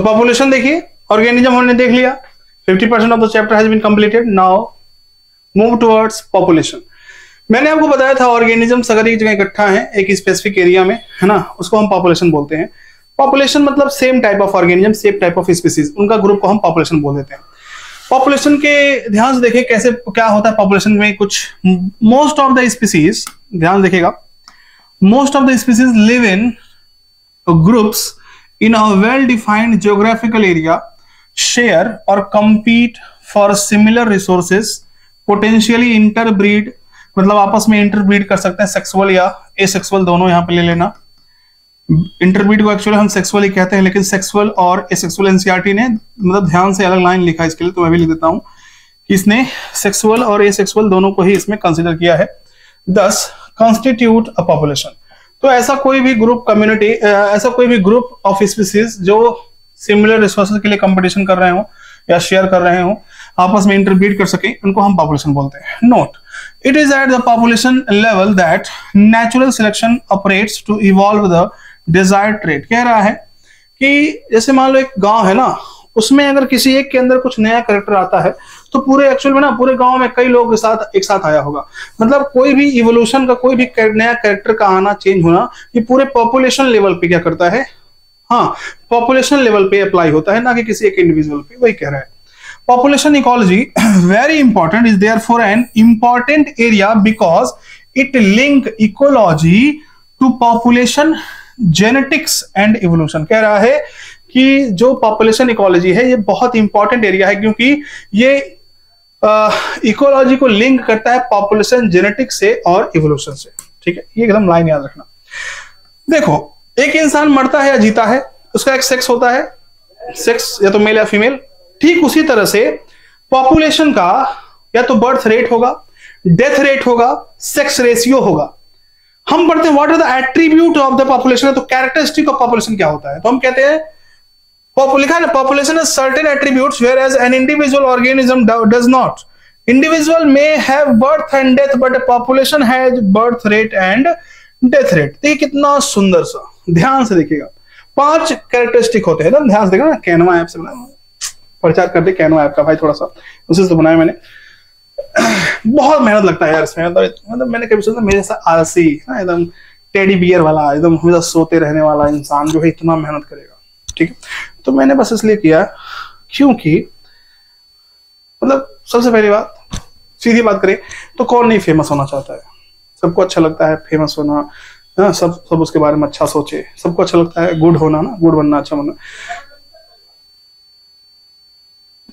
Population देखिए, organism हमने देख लिया, 50% of the chapter has been completed. Now move towards population. मैंने आपको बताया था ऑर्गेनिजम्स अगर एक जगह इकट्ठा है एक स्पेसिफिक एरिया में, है ना, उसको हम पॉपुलेशन बोलते हैं। पॉपुलेशन मतलब same type of organism, same type of species, उनका ग्रुप को हम पॉपुलेशन बोल देते हैं। पॉपुलेशन के ध्यान से देखें कैसे क्या होता है पॉपुलेशन में। कुछ मोस्ट ऑफ द स्पीसीज, ध्यान देखिएगा, most of the species live in groups in a well defined geographical area, share और compete for similar resources, potentially interbreed, मतलब आपस में इंटरब्रीड कर सकते हैं, सेक्सुअल या एसेक्सुअल दोनों यहां पे ले लेना। इंटरब्रीड को एक्चुअली हम सेक्सुअल ही कहते हैं, लेकिन सेक्सुअल और एसेक्सुअल एनसीईआरटी ने मतलब ध्यान से अलग लाइन लिखा है इसके लिए, तो मैं भी लिख देता हूं कि इसने सेक्सुअल और एसेक्सुअल दोनों को ही इसमें कंसिडर किया है। 10 कॉन्स्टिट्यूट अ पॉपुलेशन। तो ऐसा कोई भी ग्रुप कम्युनिटी, ऐसा कोई भी ग्रुप ऑफ स्पीसीज जो सिमिलर रिसोर्सेज के लिए कंपटीशन कर रहे हो या शेयर कर रहे हो, आपस में इंटरब्रीड कर सके, उनको हम पॉपुलेशन बोलते हैं। Note, it is at the population level that natural selection operates to evolve the desired trait. कह रहा है कि जैसे मान लो एक गांव है ना, उसमें अगर किसी एक के अंदर कुछ नया कैरेक्टर आता है तो पूरे एक्चुअल में ना पूरे गांव में कई लोग एक साथ आया होगा। मतलब कोई भी इवोल्यूशन का कोई भी नया कैरेक्टर का आना, चेंज होना, ये पूरे पॉपुलेशन लेवल पे क्या करता है, हाँ, पॉपुलेशन लेवल पे अप्लाई होता है, ना कि किसी एक इंडिविजुअल पे। वही कह रहा है population ecology very important, is there for an important area because it link ecology to population genetics and evolution. कह रहा है कि जो पॉपुलेशन इकोलॉजी है ये बहुत इंपॉर्टेंट एरिया है, क्योंकि ये इकोलॉजी को लिंक करता है पॉपुलेशन जेनेटिक्स से और इवोल्यूशन से। ठीक है, ये एकदम लाइन याद रखना। देखो, एक इंसान मरता है या जीता है, उसका एक सेक्स होता है, सेक्स या तो मेल या फीमेल। ठीक उसी तरह से पॉपुलेशन का या तो बर्थ रेट होगा, डेथ रेट होगा, सेक्स रेशियो होगा। हम पढ़ते हैं what are the attribute of the population, तो कैरेक्टरिस्टिक ऑफ पॉपुलेशन क्या होता है, तो हम कहते हैं लिखा है population is certain attributes whereas an individual organism does not. Individual may have birth and death but population has birth rate and death rate. देखिए कितना सुंदर सा, ध्यान से देखिएगा। 5 कैरेक्टरिस्टिक होते हैं, एकदम ध्यान से देखना ना। कैनवा ऐप से बना, प्रचार कर दे कैनवा ऐप का भाई, थोड़ा सा उसी से बनाया मैंने। बहुत मेहनत लगता है यार इसमें, मतलब मैंने कभी सोचा मेरे साथ आलसी ना, एकदम टेडी बियर वाला, एकदम हमेशा सोते रहने वाला इंसान जो है इतना मेहनत करेगा। ठीक है, तो मैंने बस इसलिए किया क्योंकि मतलब सबसे पहली बात, सीधी बात करें तो कौन नहीं फेमस होना चाहता है, सबको अच्छा लगता है फेमस होना, ना, सब उसके बारे में अच्छा सोचे, सबको अच्छा लगता है गुड होना ना, गुड बनना, अच्छा बनना।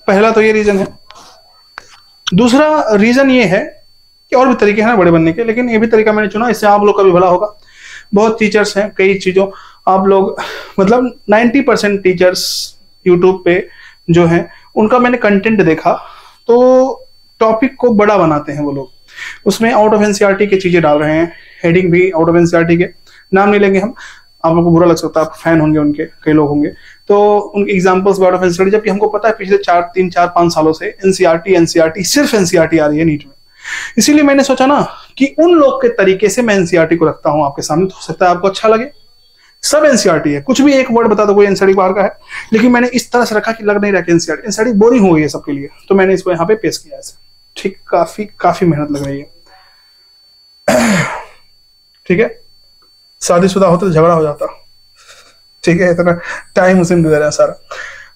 पहला तो ये रीजन है। दूसरा रीजन ये है कि और भी तरीके हैं ना बड़े बनने के, लेकिन ये भी तरीका मैंने चुना, इससे आप लोग का भी भला होगा। बहुत टीचर्स हैं, कई चीजों आप लोग मतलब 90% टीचर्स यूट्यूब पे जो हैं उनका मैंने कंटेंट देखा, तो टॉपिक को बड़ा बनाते हैं वो लोग, उसमें आउट ऑफ एनसीईआरटी की चीजें डाल रहे हैं, हेडिंग भी आउट ऑफ एनसीईआरटी के, नाम नहीं लेंगे हम, आप लोगों को बुरा लग सकता है, आप फैन होंगे उनके, कई लोग होंगे, तो उनके एग्जांपल्स आउट ऑफ एनसीईआरटी, जबकि हमको पता है पिछले 3-4-5 सालों से एनसीईआरटी सिर्फ एनसीईआरटी आ रही है नीट में। इसीलिए मैंने सोचा ना कि उन लोग के तरीके से मैं एनसीईआरटी को रखता हूं आपके सामने, तो हो सकता है आपको अच्छा लगे। सब एनसीईआरटी है, कुछ भी एक वर्ड बता दो कोई एनसीईआरटी बाहर का है, लेकिन मैंने इस तरह से रखा कि लग नहीं रहा कि एनसीईआरटी बोरिंग हो गई है सबके लिए, तो मैंने इसको यहाँ पे पेश किया है। ठीक, काफी मेहनत लग रही है। ठीक है, शादीशुदा होता तो झगड़ा हो जाता। ठीक है, इतना टाइम उसे दे रहा है सारा।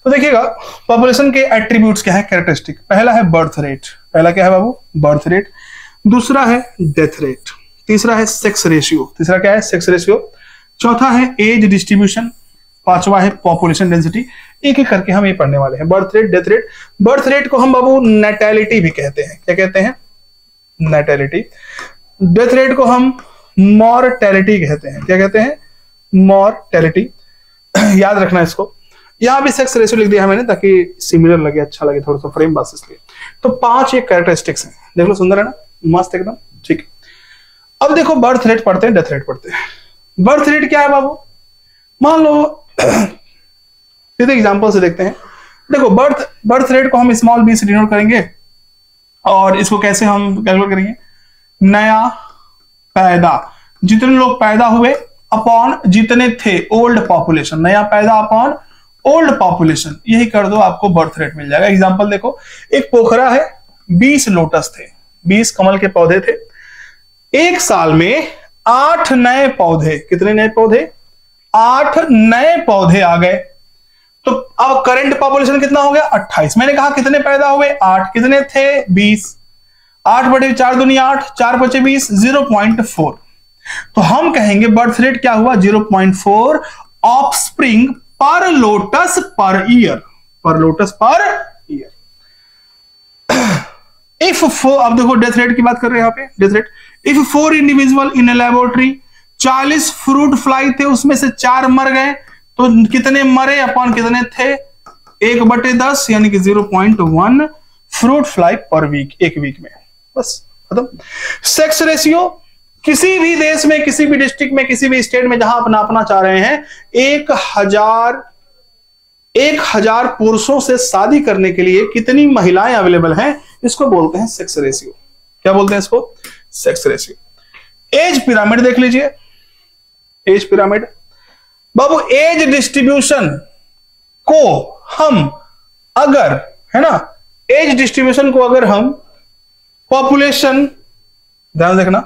तो देखिएगा पॉपुलेशन के एट्रीब्यूट्स क्या है, कैरेक्टरिस्टिक। पहला है बर्थ रेट, पहला क्या है बाबू, बर्थ रेट। दूसरा है डेथ रेट। तीसरा है सेक्स रेशियो, तीसरा क्या है, सेक्स रेशियो। चौथा है एज डिस्ट्रीब्यूशन। पांचवा है पॉपुलेशन डेंसिटी। एक एक करके हम ये पढ़ने वाले हैं, birth rate, death rate. Birth rate को हम बाबू नेटैलिटी भी कहते हैं, क्या कहते हैं, नेटैलिटी। डेथ रेट को हम मॉर्टेलिटी कहते हैं, क्या कहते हैं, मॉर्टेलिटी। याद रखना इसको। यहां भी सेक्स रेशियो लिख दिया है मैंने ताकि सिमिलर लगे, अच्छा लगे थोड़ा सा फ्रेम बस इसलिए। तो 5 एक कैरेक्टरिस्टिक्स हैं, देख लो, सुंदर है ना, मस्त एकदम। ठीक, अब देखो बर्थ रेट पढ़ते हैं, डेथ रेट पढ़ते हैं। बर्थ रेट क्या है बाबू, मान लो सीधे एग्जांपल से देखते हैं। देखो बर्थ रेट को हम स्मॉल बी से डिनोट करेंगे, और इसको कैसे हम कैलकुलेट करेंगे, नया पैदा, जितने लोग पैदा हुए अपॉन जितने थे ओल्ड पॉपुलेशन, नया पैदा अपॉन ओल्ड पॉपुलेशन, यही कर दो, आपको बर्थ रेट मिल जाएगा। एग्जांपल देखो, एक पोखरा है, 20 लोटस थे, 20 कमल के पौधे थे, एक साल में 8 नए पौधे, कितने नए पौधे? 8 नए पौधे आ गए। तो अब करंट पॉपुलेशन कितना हो गया? 28। मैंने कहा कितने पैदा हुए? 8। कितने थे? 20। 8 बटे 4 दूनी 8, 4 बचे 20, 0.4। तो हम कहेंगे बर्थ रेट क्या हुआ? 0.4 ऑफस्प्रिंग पर लोटस पर ईयर, पर लोटस पर ईयर। इफ अब देखो डेथ रेट की बात कर रहे हैं यहाँ पे, death rate. If 4 individual in a laboratory, 40 fruit fly थे, उसमें से 4 मर गए, तो कितने मरे अपॉन कितने थे? 1/10 यानी कि 0.1 फ्रूट फ्लाई पर वीक, एक वीक में। बस खत्म। सेक्स रेशियो, किसी भी देश में, किसी भी डिस्ट्रिक्ट में, किसी भी स्टेट में जहां अपना अपना चाह रहे हैं, 1000 पुरुषों से शादी करने के लिए कितनी महिलाएं अवेलेबल हैं, इसको बोलते हैं सेक्स रेशियो। क्या बोलते हैं इसको? Sex ratio. एज पिरामिड देख लीजिए, एज पिरामिड। बाबू एज डिस्ट्रीब्यूशन को हम अगर, है ना, एज डिस्ट्रीब्यूशन को अगर हम पॉपुलेशन, ध्यान देखना,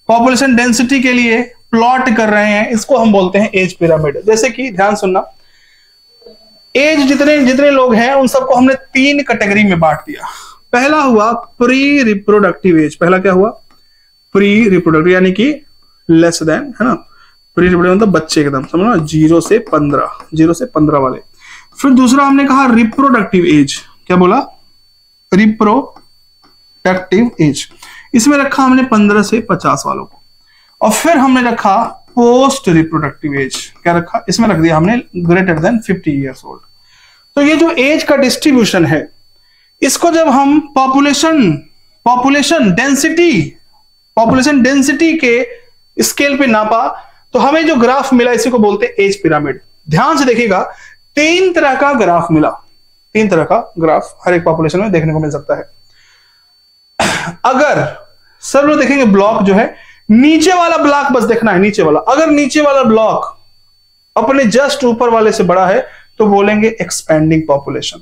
पॉपुलेशन डेंसिटी के लिए प्लॉट कर रहे हैं, इसको हम बोलते हैं एज पिरामिड। जैसे कि ध्यान सुनना, एज जितने जितने लोग हैं उन सबको हमने 3 कैटेगरी में बांट दिया। पहला हुआ प्री रिप्रोडक्टिव एज। पहला क्या हुआ? प्री रिप्रोडक्टिव, यानी कि लेस देन, है ना, प्री रिप्रोडक्टिव मतलब बच्चे एकदम, समझो, 0 से 15 वाले। फिर दूसरा हमने कहा रिप्रोडक्टिव एज। क्या बोला? Reproductive age. इसमें रखा हमने 15 से 50 वालों को। और फिर हमने रखा पोस्ट रिप्रोडक्टिव एज। क्या रखा? इसमें रख दिया हमने ग्रेटर देन 50 ईयर्स ओल्ड। तो ये जो एज का डिस्ट्रीब्यूशन है, इसको जब हम पॉपुलेशन डेंसिटी के स्केल पे नापा, तो हमें जो ग्राफ मिला, इसी को बोलते हैं एज पिरामिड। ध्यान से देखिएगा, 3 तरह का ग्राफ मिला, 3 तरह का ग्राफ हर एक पॉपुलेशन में देखने को मिल सकता है। अगर सब लोग देखेंगे, ब्लॉक जो है, नीचे वाला ब्लॉक बस देखना है, नीचे वाला। अगर नीचे वाला ब्लॉक अपने जस्ट ऊपर वाले से बड़ा है तो बोलेंगे एक्सपेंडिंग पॉपुलेशन।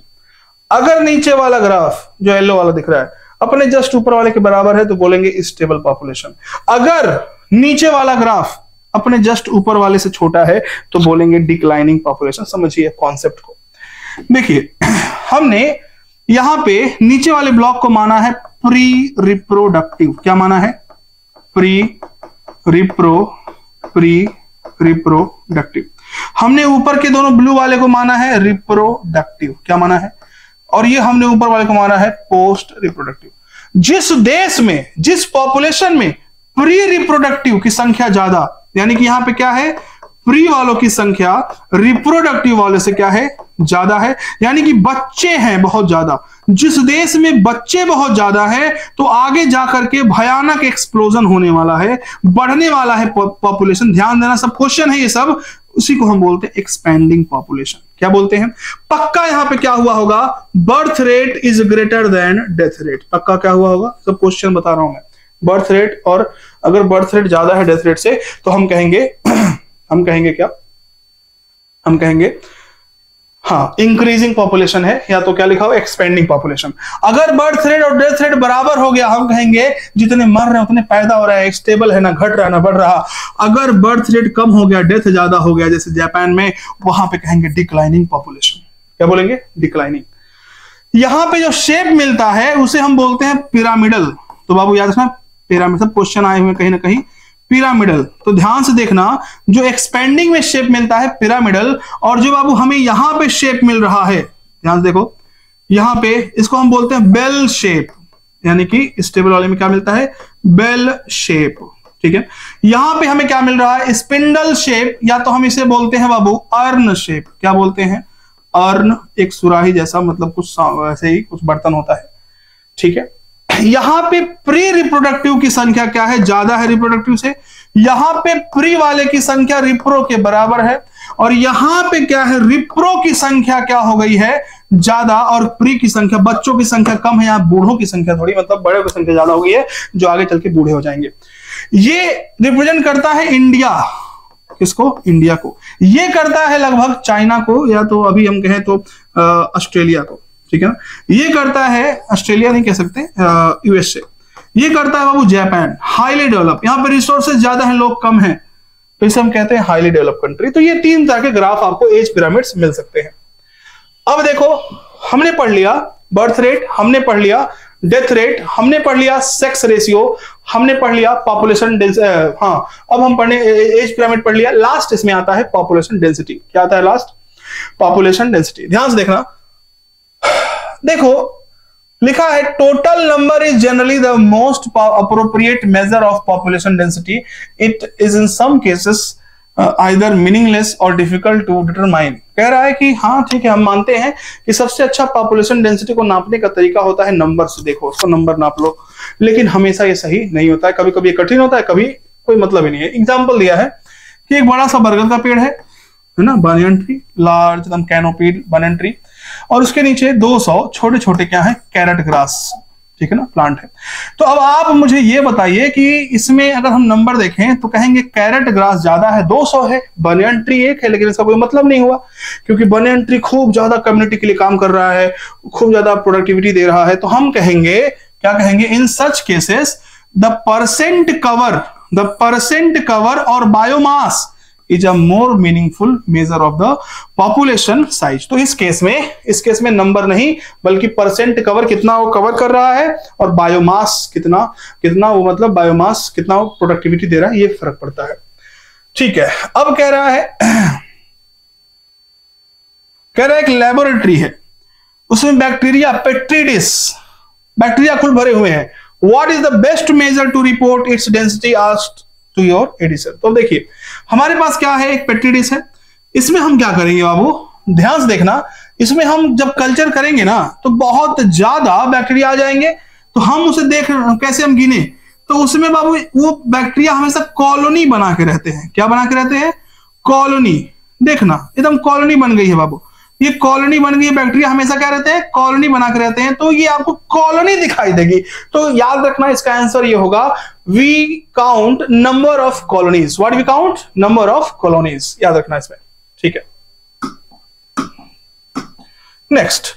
अगर नीचे वाला ग्राफ जो येलो वाला दिख रहा है अपने जस्ट ऊपर वाले के बराबर है तो बोलेंगे स्टेबल पॉपुलेशन। अगर नीचे वाला ग्राफ अपने जस्ट ऊपर वाले से छोटा है तो बोलेंगे डिक्लाइनिंग पॉपुलेशन। समझिए कॉन्सेप्ट को। देखिए, हमने यहां पे नीचे वाले ब्लॉक को माना है प्री रिप्रोडक्टिव। क्या माना है? Pre reproductive. हमने ऊपर के दोनों ब्लू वाले को माना है रिप्रोडक्टिव। क्या माना है? और ये हमने ऊपर वाले को माना है पोस्ट रिप्रोडक्टिव। जिस देश में, जिस पॉपुलेशन में प्री रिप्रोडक्टिव की संख्या ज्यादा, यानी कि यहां पे क्या है, प्री वालों की संख्या रिप्रोडक्टिव वाले से क्या है, ज्यादा है, यानी कि बच्चे हैं बहुत ज्यादा। जिस देश में बच्चे बहुत ज्यादा है तो आगे जाकर के भयानक एक्सप्लोजन होने वाला है, बढ़ने वाला है पॉपुलेशन। ध्यान देना, सब क्वेश्चन है ये सब। उसी को हम बोलते हैं एक्सपेंडिंग पॉपुलेशन। क्या बोलते हैं? पक्का यहां पे क्या हुआ होगा? Birth rate is greater than death rate. पक्का क्या हुआ होगा? सब क्वेश्चन बता रहा हूं मैं। बर्थ रेट, और अगर बर्थ रेट ज्यादा है डेथ रेट से तो हम कहेंगे क्या? हम कहेंगे हाँ, इंक्रीजिंग पॉपुलेशन है, या तो क्या लिखा हो, एक्सपेंडिंग पॉपुलेशन। अगर बर्थ रेट और डेथ रेट बराबर हो गया, हम कहेंगे जितने मर रहे हैं उतने पैदा हो रहा है, स्टेबल है, ना घट रहा है ना बढ़ रहा। अगर बर्थ रेट कम हो गया, डेथ ज्यादा हो गया, जैसे जापान में, वहां पे कहेंगे डिक्लाइनिंग पॉपुलेशन। क्या बोलेंगे? डिक्लाइनिंग। यहां पे जो शेप मिलता है उसे हम बोलते हैं पिरामिडल। तो बाबू याद रखना, पिरामिड, सब क्वेश्चन आए हुए कहीं ना कहीं पिरामिडल। तो ध्यान से देखना, जो एक्सपेंडिंग में शेप मिलता है पिरामिडल, और जो बाबू हमें यहां पे शेप मिल रहा है, ध्यान से देखो, यहां पे इसको हम बोलते हैं बेल शेप, यानी कि स्टेबल वाले में क्या मिलता है, बेल शेप। ठीक है, यहां पे हमें क्या मिल रहा है, स्पिंडल शेप, या तो हम इसे बोलते हैं बाबू अर्न शेप। क्या बोलते हैं? अर्न, एक सुराही जैसा, मतलब कुछ वैसे ही कुछ बर्तन होता है। ठीक है, यहां पे प्री रिप्रोडक्टिव की संख्या क्या है, ज्यादा है रिप्रोडक्टिव से। यहां पे प्री वाले की संख्या रिप्रो के बराबर है, और यहां पे क्या है, रिप्रो की संख्या क्या हो गई है, ज्यादा, और प्री की संख्या, बच्चों की संख्या कम है, यहां बूढ़ों की संख्या थोड़ी, मतलब बड़े की संख्या ज्यादा हो गई है, जो आगे चल के बूढ़े हो जाएंगे। ये रिप्रेजेंट करता है इंडिया, किसको? इंडिया को। ये करता है लगभग चाइना को, या तो अभी हम कहें तो ऑस्ट्रेलिया को, ठीक है ना। ये करता है, ऑस्ट्रेलिया नहीं कह सकते, यूएसए। ये करता है बाबू जापान, हाईली डेवलप, यहाँ पे रिसोर्सेज ज्यादा हैं, लोग कम हैं, तो इसे हम कहते हैं हाईली डेवलप कंट्री। तो ये 3 तरह के ग्राफ आपको एज पिरामिड्स मिल सकते हैं। अब देखो, हमने पढ़ लिया बर्थ रेट, हमने पढ़ लिया डेथ रेट, हमने पढ़ लिया सेक्स रेशियो, हमने पढ़ लिया पॉपुलेशन हाँ, अब हम पढ़ने एज पिरामिड पढ़ लिया। लास्ट इसमें आता है पॉपुलेशन डेंसिटी। क्या आता है लास्ट? Population density. ध्यान से देखना, देखो लिखा है total number is generally the most appropriate measure of population density. It is in some cases either meaningless or difficult to determine. कह रहा है कि हाँ ठीक है, हम मानते हैं कि सबसे अच्छा पॉपुलेशन डेंसिटी को नापने का तरीका होता है नंबर से। देखो उसको नंबर नाप लो, लेकिन हमेशा ये सही नहीं होता है, कभी कभी ये कठिन होता है, कभी कोई मतलब ही नहीं है। एग्जाम्पल दिया है कि एक बड़ा सा बरगद का पेड़ है ना, बनियन ट्री, लार्ज एकदम कैनोपीड बनियन ट्री, और उसके नीचे 200 छोटे छोटे क्या है? कैरेट ग्रास, ठीक है ना, प्लांट है। तो अब आप मुझे ये बताइए कि इसमें अगर हम नंबर देखें तो कहेंगे कैरेट ग्रास ज्यादा है, 200 है, बनियन ट्री 1 है, लेकिन इसका कोई मतलब नहीं हुआ, क्योंकि बनियन ट्री खूब ज्यादा कम्युनिटी के लिए काम कर रहा है, खूब ज्यादा प्रोडक्टिविटी दे रहा है। तो हम कहेंगे, क्या कहेंगे? In such cases the percent cover or biomass is a more meaningful measure of the population size. तो इस केस में नंबर नहीं, बल्कि परसेंट कवर, कितना वो कवर कर रहा है, और बायोमास कितना वो, मतलब बायोमास कितना वो प्रोडक्टिविटी दे रहा है, ये फर्क पड़ता है। ठीक है, अब कह रहा है एक लेबोरेटरी है, उसमें बैक्टीरिया, पेट्री डिश, बैक्टीरिया खुल भरे हुए हैं। What is the best measure to report its density asked to your edition. तो देखिए हमारे पास क्या है, एक पेट्री डिश है, इसमें हम क्या करेंगे बाबू? ध्यान से देखना, इसमें हम जब कल्चर करेंगे ना तो बहुत ज्यादा बैक्टीरिया आ जाएंगे। तो हम उसे देख कैसे हम गिने, तो उसमें बाबू वो बैक्टीरिया हमेशा कॉलोनी बना के रहते हैं। क्या बना के रहते हैं? कॉलोनी। देखना एकदम कॉलोनी बन गई है बाबू, ये कॉलोनी बन गई है, बैक्टीरिया हमेशा क्या रहते हैं? कॉलोनी बना के रहते हैं। तो ये आपको कॉलोनी दिखाई देगी। तो याद रखना, इसका आंसर ये होगा, we count number of colonies. What we count? Number of colonies. याद रखना इसमें, ठीक है। नेक्स्ट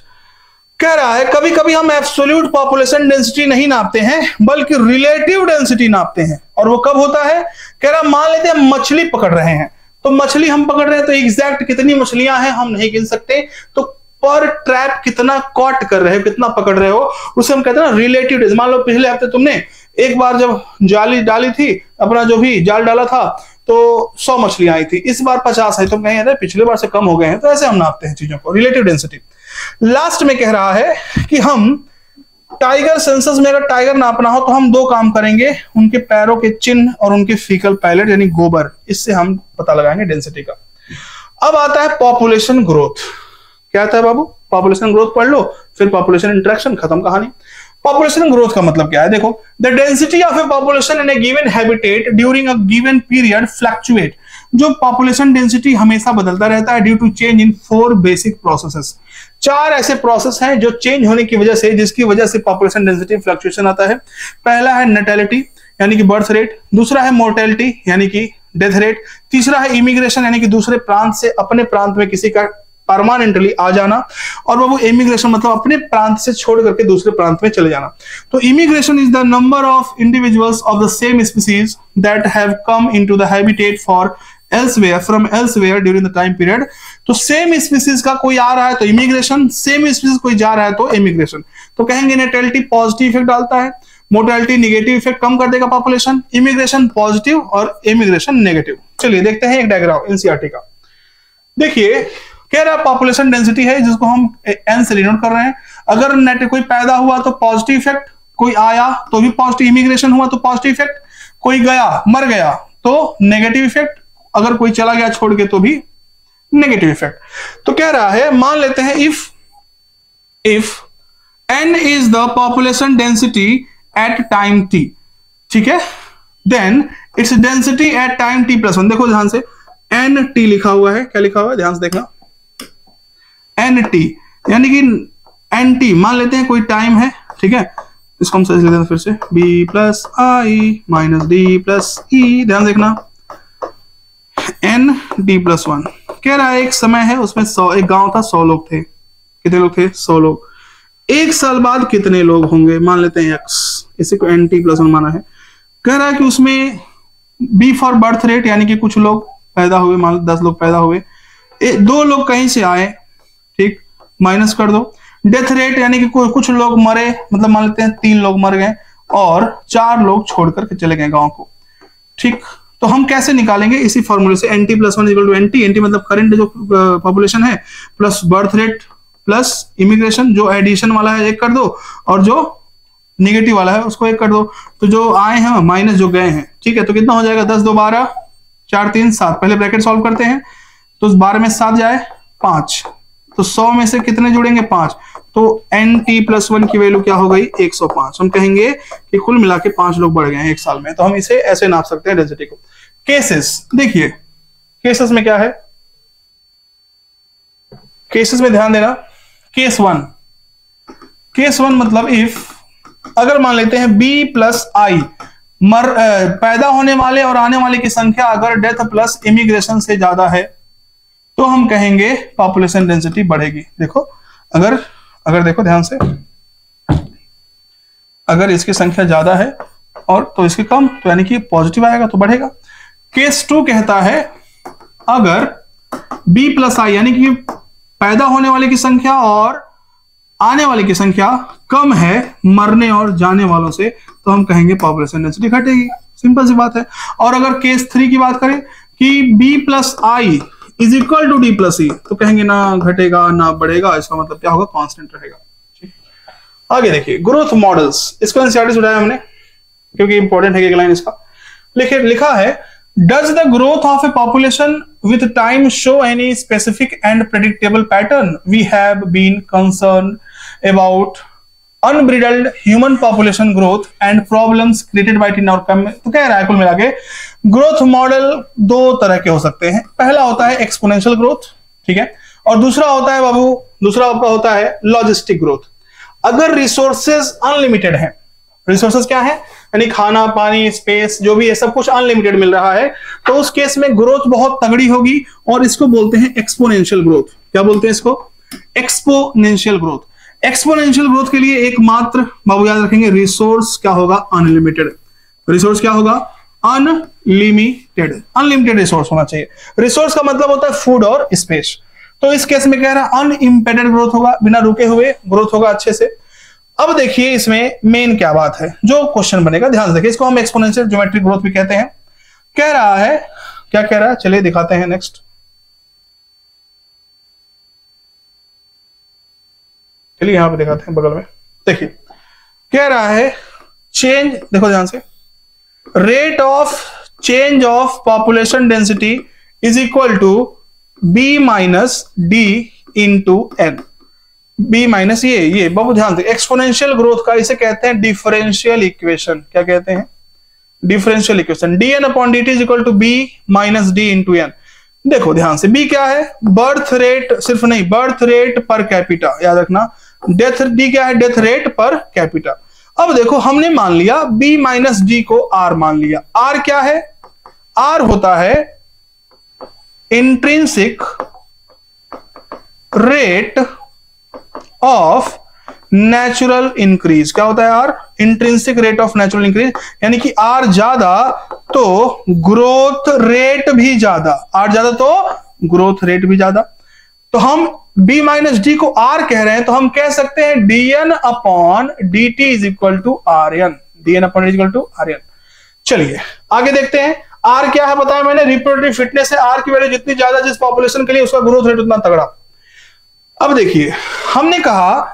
कह रहा है कभी कभी हम एब्सोल्यूट पॉपुलेशन डेंसिटी नहीं नापते हैं, बल्कि रिलेटिव डेंसिटी नापते हैं। और वो कब होता है? कह रहा मान लेते हैं मछली पकड़ रहे हैं, तो मछली हम पकड़ रहे हैं, तो एग्जैक्ट कितनी मछलियां हैं हम नहीं गिन सकते, तो पर ट्रैप कितना कॉट कर रहे हो, कितना पकड़ रहे हो, उसे हम कहते हैं ना रिलेटिव डेंसिटी। मान लो पिछले हफ्ते तुमने एक बार जब जाली डाली थी, अपना जो भी जाल डाला था, तो 100 मछलियां आई थी, इस बार 50 है, तो कहें अरे पिछले बार से कम हो गए हैं। तो ऐसे हम नापते हैं चीजों को, रिलेटिव डेंसिटी। लास्ट में कह रहा है कि हम टाइगर सेंसस में अगर टाइगर नापना हो तो हम 2 काम करेंगे, उनके पैरों के चिन्ह और उनके फीकल पैलेट यानी गोबर, इससे हम पता लगाएंगे डेंसिटी का। अब आता है पॉपुलेशन ग्रोथ। क्या आता है बाबू? पॉपुलेशन ग्रोथ पढ़ लो, फिर पॉपुलेशन इंटरेक्शन, खत्म कहानी। पॉपुलेशन ग्रोथ का मतलब क्या है? देखो, the density of a population in a given habitat during a given period fluctuate. जो पॉपुलेशन डेंसिटी हमेशा बदलता रहता है due to change in 4 basic processes. 4 ऐसे प्रोसेस हैं जो चेंज होने की वजह से, जिसकी वजह से पॉपुलेशन डेंसिटी फ्लक्चुएशन आता है। पहला है नेटेलिटी यानी कि बर्थ रेट, दूसरा है मोर्टेलिटी यानी कि डेथ रेट, तीसरा है इमिग्रेशन यानी कि दूसरे प्रांत से अपने प्रांत में किसी का परमानेंटली आ जाना, और वो इमिग्रेशन मतलब अपने प्रांत से छोड़ करके दूसरे प्रांत में चले जाना। तो immigration is the number of individuals of the same species that have come into the habitat for elsewhere from elsewhere during the time period। तो सेम स्पीसीज का कोई आ रहा है तो इमिग्रेशन, सेम स्पीसीज कोई जा रहा है तो इमिग्रेशन। तो कहेंगे नेटेलिटी पॉजिटिव इफेक्ट डालता है, मोर्टेलिटी निगेटिव इफेक्ट कम कर देगा पॉपुलेशन, इमिग्रेशन पॉजिटिव और इमिग्रेशन नेगेटिव। चलिए देखते हैं एक डायग्राम एनसीईआरटी का। देखिए कह रहा है पॉपुलेशन डेंसिटी है जिसको हम एन से डिनोट कर रहे हैं। अगर नेट कोई पैदा हुआ तो पॉजिटिव इफेक्ट, कोई आया तो भी पॉजिटिव, इमिग्रेशन हुआ तो पॉजिटिव इफेक्ट, कोई गया मर गया तो नेगेटिव इफेक्ट, अगर कोई चला गया छोड़ के तो भी नेगेटिव इफेक्ट। तो कह रहा है मान लेते हैं if n is the population density at time t, ठीक है, then its density at time t+1। देखो ध्यान से nt लिखा हुआ है, क्या लिखा हुआ है ध्यान से देखना, nt यानी कि nt मान लेते हैं कोई टाइम है, ठीक है, इसको हम समझ लेते हैं फिर से b + i - d + e। ध्यान देखना एन टी प्लस वन। कह रहा है एक समय है उसमें 100, एक गांव था, 100 लोग थे। कितने लोग थे? 100 लोग। एक साल बाद कितने लोग होंगे? मान लेते हैं एक्स, इसी को एन टी प्लस वन माना है। कह रहा है कि उसमें बी फॉर बर्थ रेट, यानी कि कुछ लोग पैदा हुए, मान लो 10 लोग पैदा हुए, 2 लोग कहीं से आए, ठीक, माइनस कर दो। डेथ रेट यानी कि कुछ लोग मरे, मतलब मान लेते हैं 3 लोग मर गए और 4 लोग छोड़ करके चले गए गांव को, ठीक। तो हम कैसे निकालेंगे? इसी फॉर्मूले से, N T plus one equal to N T, N T मतलब करंट जो पॉपुलेशन है, plus birth rate plus immigration, जो एडिशन वाला है 1 कर दो और जो निगेटिव वाला है उसको 1 कर दो। तो जो आए हैं माइनस जो गए हैं, ठीक है। तो कितना हो जाएगा? 10 2 12, 4 3 7। पहले ब्रैकेट सॉल्व करते हैं, तो 12 में 7 जाए 5, तो 100 में से कितने जुड़ेंगे? 5। तो एन टी प्लस वन की वैल्यू क्या हो गई? 105। हम कहेंगे कि कुल मिला के 5 लोग बढ़ गए हैं 1 साल में। तो हम इसे ऐसे नाप सकते हैं डेंसिटी को। केसेस देखिए, केसेस में क्या है? केसेस में ध्यान देना। केस 1, केस 1 मतलब इफ, अगर मान लेते हैं बी प्लस आई, पैदा होने वाले और आने वाले की संख्या अगर डेथ प्लस इमिग्रेशन से ज्यादा है, तो हम कहेंगे पॉपुलेशन डेंसिटी बढ़ेगी। देखो, अगर देखो ध्यान से, अगर इसकी संख्या ज्यादा है और तो इसकी कम, तो यानी कि पॉजिटिव आएगा तो बढ़ेगा। केस 2 कहता है अगर बी प्लस आई, यानी कि पैदा होने वाले की संख्या और आने वाले की संख्या कम है मरने और जाने वालों से, तो हम कहेंगे पॉपुलेशन डेंसिटी घटेगी। सिंपल सी बात है। और अगर केस 3 की बात करें कि B plus I is equal to D plus E, तो कहेंगे ना घटेगा ना बढ़ेगा, इसका मतलब क्या होगा? कांस्टेंट रहेगा। ठीक, आगे देखिए ग्रोथ मॉडल्स, इसको एनसीईआरटी से उठाया हमने क्योंकि इंपॉर्टेंट है एक लाइन इसका। लिखा है Does the growth of a population with time show any specific and predictable pattern? We have been concerned about unbridled human population growth and problems created by it in our community। तो कह रहा है कुल मिला के growth model 2 तरह के हो सकते हैं। पहला होता है एक्सपोनेंशियल ग्रोथ, ठीक है, और दूसरा होता है बाबू, दूसरा आपका होता है लॉजिस्टिक ग्रोथ। अगर रिसोर्सेज अनलिमिटेड हैं, रिसोर्सेज क्या है? यानी खाना पानी स्पेस जो भी है सब कुछ अनलिमिटेड मिल रहा है, तो उस केस में ग्रोथ बहुत तगड़ी होगी और इसको बोलते हैं एक्सपोनेंशियल ग्रोथ। क्या बोलते हैं इसको? Exponential growth. एक्सपोनेंशियल ग्रोथ के लिए एकमात्र बाबू याद रखेंगे, रिसोर्स क्या होगा? अनलिमिटेड। रिसोर्स क्या होगा? अनलिमिटेड। अनलिमिटेड रिसोर्स होना चाहिए। रिसोर्स का मतलब होता है फूड और स्पेस। तो इस केस में कह रहा है अनइम्पेडेड ग्रोथ होगा, बिना रुके हुए ग्रोथ होगा अच्छे से। अब देखिए इसमें मेन क्या बात है, जो क्वेश्चन बनेगा ध्यान से देखिए, इसको हम एक्सपोनेंशियल ज्योमेट्रिक ग्रोथ भी कहते हैं। कह रहा है, क्या कह रहा है? चलिए दिखाते हैं नेक्स्ट। चलिए यहां पे दिखाते हैं बगल में। देखिए कह रहा है चेंज, देखो ध्यान से, rate of change of population density is equal to B minus D into N. B minus ये बहुत ध्यान से, एक्सपोनेंशियल ग्रोथ का इसे कहते हैं डिफरेंशियल इक्वेशन। क्या कहते हैं? Differential equation. D N upon D T is equal to B minus D into N. देखो ध्यान से, बी क्या है? बर्थ रेट, सिर्फ नहीं, बर्थ रेट पर कैपिटा, याद रखना। डेथ, डी क्या है? Death rate per capita. अब देखो हमने मान लिया बी माइनस डी को आर मान लिया। आर क्या है? आर होता है intrinsic rate of natural increase. क्या होता है R? Intrinsic rate of natural increase, यानी कि आर ज्यादा तो ग्रोथ रेट भी ज्यादा, आर ज्यादा तो ग्रोथ रेट भी ज्यादा। तो हम बी माइनस डी को आर कह रहे हैं, तो हम कह सकते हैं D N upon D T is equal to R N. D N upon is equal to R N. चलिए आगे देखते हैं। आर क्या है बताया मैंने? रिप्रोडक्टिव फिटनेस है। आर की वैल्यू जितनी ज्यादा जिस पॉपुलेशन के लिए, उसका ग्रोथ रेट उतना तगड़ा। अब देखिए हमने कहा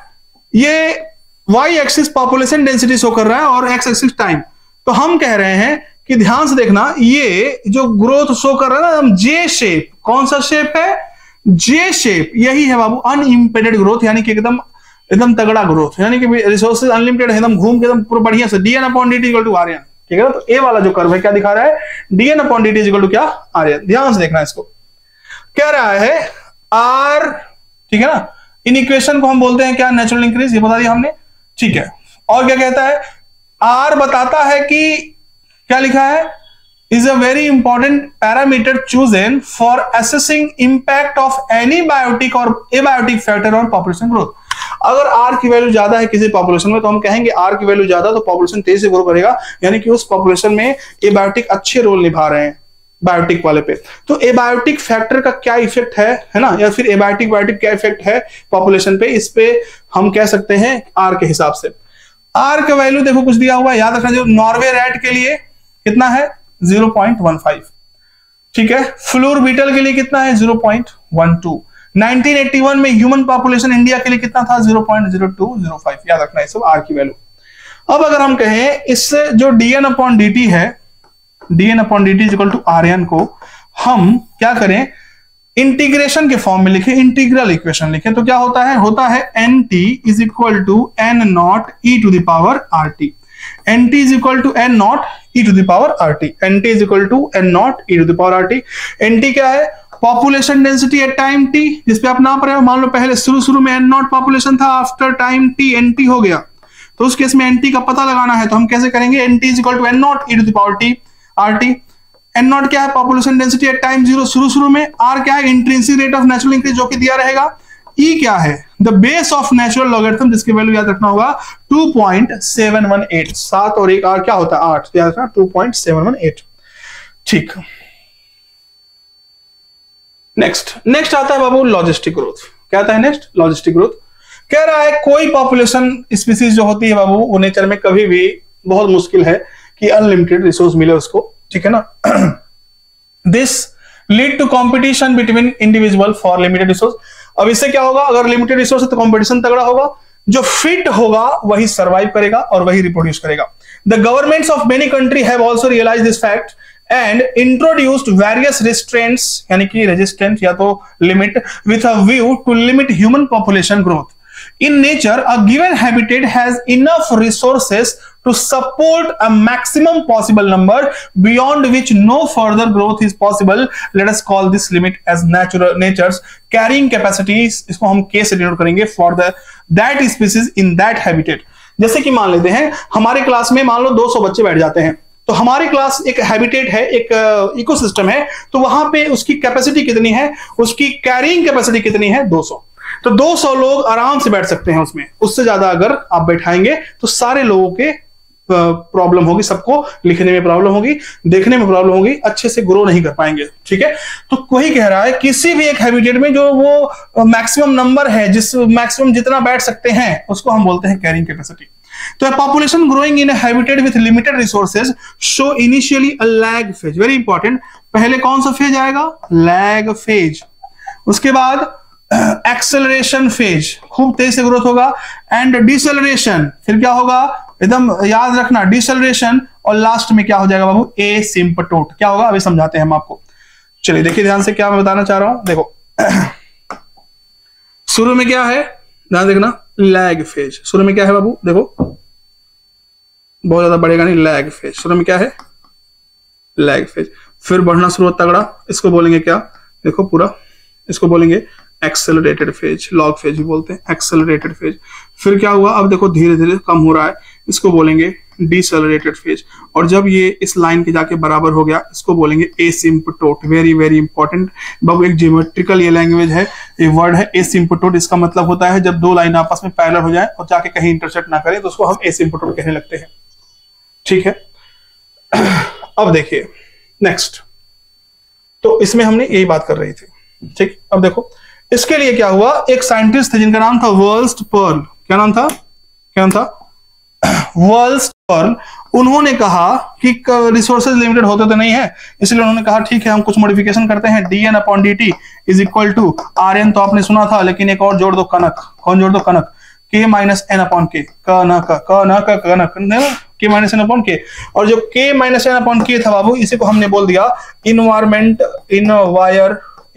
ये y axis population density show कर रहा है और x एक्सिस टाइम। तो हम कह रहे हैं कि ध्यान से देखना, ये जो ग्रोथ शो कर रहा है ना, हम जे शेप, कौन सा शेप है? जे शेप, यही है बाबू अनइम्पेडेड ग्रोथ, यानी कि एकदम तगड़ा ग्रोथ, यानी कि रिसोर्सेज अनलिमिटेड है, एकदम घूम के एकदम पूरा बढ़िया से। D N upon D T equal to R N, ठीक है ना। तो ए वाला जो कर्व है क्या दिखा रहा है? D N upon D T equal to क्या? R N. ध्यान से देखना इसको, कह रहा है आर, ठीक है ना। इन इक्वेशन को हम बोलते हैं क्या? नेचुरल इंक्रीज, ये बता दिया हमने, ठीक है। और क्या कहता है? आर बताता है कि क्या लिखा है? is a very important parameter chosen for assessing impact of any biotic or abiotic factor on population growth. अगर R की वैल्यू ज्यादा है किसी पॉपुलेशन में तो हम कहेंगे R की वैल्यू ज्यादा तो पॉपुलेशन तेजी से ग्रो करेगा, यानी कि उस पॉपुलेशन में एबायोटिक अच्छे रोल निभा रहे हैं बायोटिक वाले पे। तो एबायोटिक फैक्टर का क्या इफेक्ट है ना, या फिर एबायोटिक बायोटिक क्या इफेक्ट है पॉपुलेशन पे, इस पे हम कह सकते हैं R के हिसाब से। R का वैल्यू देखो कुछ दिया हुआ है, याद रखना, जो नॉर्वे रैट के लिए कितना है 0.15, ठीक है। फ्लोर बीटल के लिए कितना है 0.12। 1981 में ह्यूमन पॉपुलेशन इंडिया के लिए कितना था 0.0205, याद रखना ये सब R की वैल्यू। अब अगर हम कहें इससे जो dn/dt है, dn/dt is equal to Rn को हम क्या करें इंटीग्रेशन के फॉर्म में लिखें, इंटीग्रल इक्वेशन लिखें, तो क्या होता है nt is equal to n0 e to the power rt, nt is equal to n0 e to the power rt, nt is equal to n0 e to the power rt। nt क्या है population density at time t, जिसपे आप नाप रहे हो, मान लो पहले शुरू में n0 पॉपुलेशन था, आफ्टर टाइम t nt हो गया, तो उस केस में nt का पता लगाना है, तो हम कैसे करेंगे nt is equal to n0 e to the power t rt। n0 क्या है पॉपुलेशन डेंसिटी एट टाइम 0 शुरू में, r क्या है intrinsic rate of natural increase जो कि दिया रहेगा, e क्या है the base of natural logarithm जिसकी वैल्यू याद रखना होगा 2.718, 7 और 1 r क्या होता है 8, याद रखना 2.718, ठीक। नेक्स्ट आता है बाबू लॉजिस्टिक ग्रोथ। क्या आता है नेक्स्ट लॉजिस्टिक ग्रोथ, कह रहा है कोई पॉपुलेशन स्पीसीज जो होती है बाबू वो नेचर में कभी भी बहुत मुश्किल है कि अनलिमिटेड रिसोर्स मिले उसको, ठीक है ना। This lead to competition between individual for limited resource. अब इससे क्या होगा, अगर लिमिटेड रिसोर्स है तो कॉम्पिटिशन तगड़ा होगा, जो फिट होगा वही सर्वाइव करेगा और वही रिप्रोड्यूस करेगा। The governments of many country have also realised this fact and introduced various restraints यानी कि resistance या तो limit with a view to limit human population growth. In nature, a given habitat has enough resources to support a maximum possible number beyond which no further growth is possible. Let us call this limit as nature's carrying capacities. इसको हम K से denote करेंगे for that species in that habitat. जैसे कि मान लेते हैं हमारे क्लास में मान लो 200 बच्चे बैठ जाते हैं, तो हमारी क्लास एक हैबिटेट है, एक इकोसिस्टम है, तो वहां पे उसकी कैपेसिटी कितनी है, उसकी कैरिंग कैपेसिटी कितनी है 200, तो 200 लोग आराम से बैठ सकते हैं उसमें। उससे ज्यादा अगर आप बैठाएंगे तो सारे लोगों के प्रॉब्लम होगी, सबको लिखने में प्रॉब्लम होगी, देखने में प्रॉब्लम होगी, अच्छे से ग्रो नहीं कर पाएंगे, ठीक है। तो वही कह रहा है किसी भी एक हैबिटेट में जो वो मैक्सिमम नंबर है, जिस मैक्सिमम जितना बैठ सकते हैं उसको हम बोलते हैं कैरिंग कैपेसिटी। तो population growing in a habitat with limited resources show initially a lag phase, very important। पहले कौन सा फेज आएगा lag phase, उसके बाद एक्सेलरेशन फेज, खूब तेज से ग्रोथ होगा, एंड डिसेलरेशन, फिर क्या होगा एकदम याद रखना डिसेलरेशन, और लास्ट में क्या हो जाएगा बाबू एसिम्पटोट। क्या होगा अभी समझाते हैं हम आपको, चलिए देखिए ध्यान से क्या मैं बताना चाह रहा हूं। देखो शुरू में क्या है, ध्यान देखना लैग फेज, शुरू में क्या है बाबू, देखो बहुत ज्यादा बढ़ेगा नहीं, लैग फेज शुरू में क्या है लैग फेज, फिर बढ़ना शुरू होता तगड़ा, इसको बोलेंगे क्या, देखो पूरा इसको बोलेंगे एक्सेलरेटेड फेज, लॉग फेज भी बोलते हैं, एक्सेलरेटेड फेज। फिर क्या हुआ, अब देखो धीरे धीरे कम हो रहा है, इसको बोलेंगे डिसेलरेटेड फेज, और जब ये इस लाइन के जाके बराबर हो गया इसको बोलेंगे एसिम्पटोट। वेरी वेरी इंपॉर्टेंट बाबू, एक ज्योमेट्रिकल ये लैंग्वेज है, ये वर्ड है एसिम्पटोट। इसका मतलब होता है जब दो लाइन आपस में पैरेलल हो जाए और जाके कहीं इंटरसेक्ट ना करें तो उसको हम एसिम्पटोट कहने लगते हैं, ठीक है। अब देखिए नेक्स्ट, तो इसमें हमने यही बात कर रही थी, ठीक। अब देखो इसके लिए क्या हुआ, एक साइंटिस्ट थे जिनका नाम था वर्ल्स्ट पर्ल। क्या नाम था, क्या नाम था वर्ल्स्ट पर्ल। उन्होंने कहा कि रिसोर्सेज लिमिटेड होते तो नहीं है, इसलिए उन्होंने कहा ठीक है हम कुछ मॉडिफिकेशन करते हैं, dn/dt is equal to Rn तो आपने सुना था, लेकिन एक और जोड़ दो कनक, कौन जोड़ दो कनक, k minus n/k, k minus n/k, और जो k माइनस n/k था बाबू इसी को हमने बोल दिया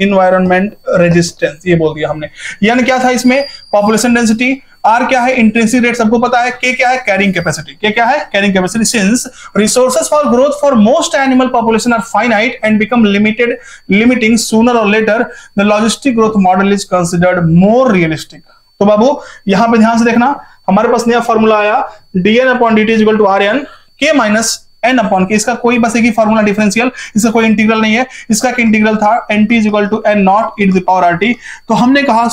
इन्वायरमेंट रेजिस्टेंस, ये बोल दिया हमने। यानी क्या था इसमें पॉपुलेशन डेंसिटी, R क्या है इंट्रिंसिक रेट सबको पता है, K क्या है कैरिंग कैपेसिटी, K क्या है carrying capacity. Since resources for growth for most animal population are finite and become limiting sooner or later, the logistic growth model is considered more realistic. तो बाबू यहां पे ध्यान से देखना, हमारे पास नया फॉर्मूला आया dn/dt is equal to Rn, K minus n upon K, इसका कोई बस एक ही फॉर्मूला डिफरेंशियल, इसका कोई इंटीग्रल नहीं है, इसका एक इंटीग्रल था nt equal to n nought e to the power rt। तो हमने कहा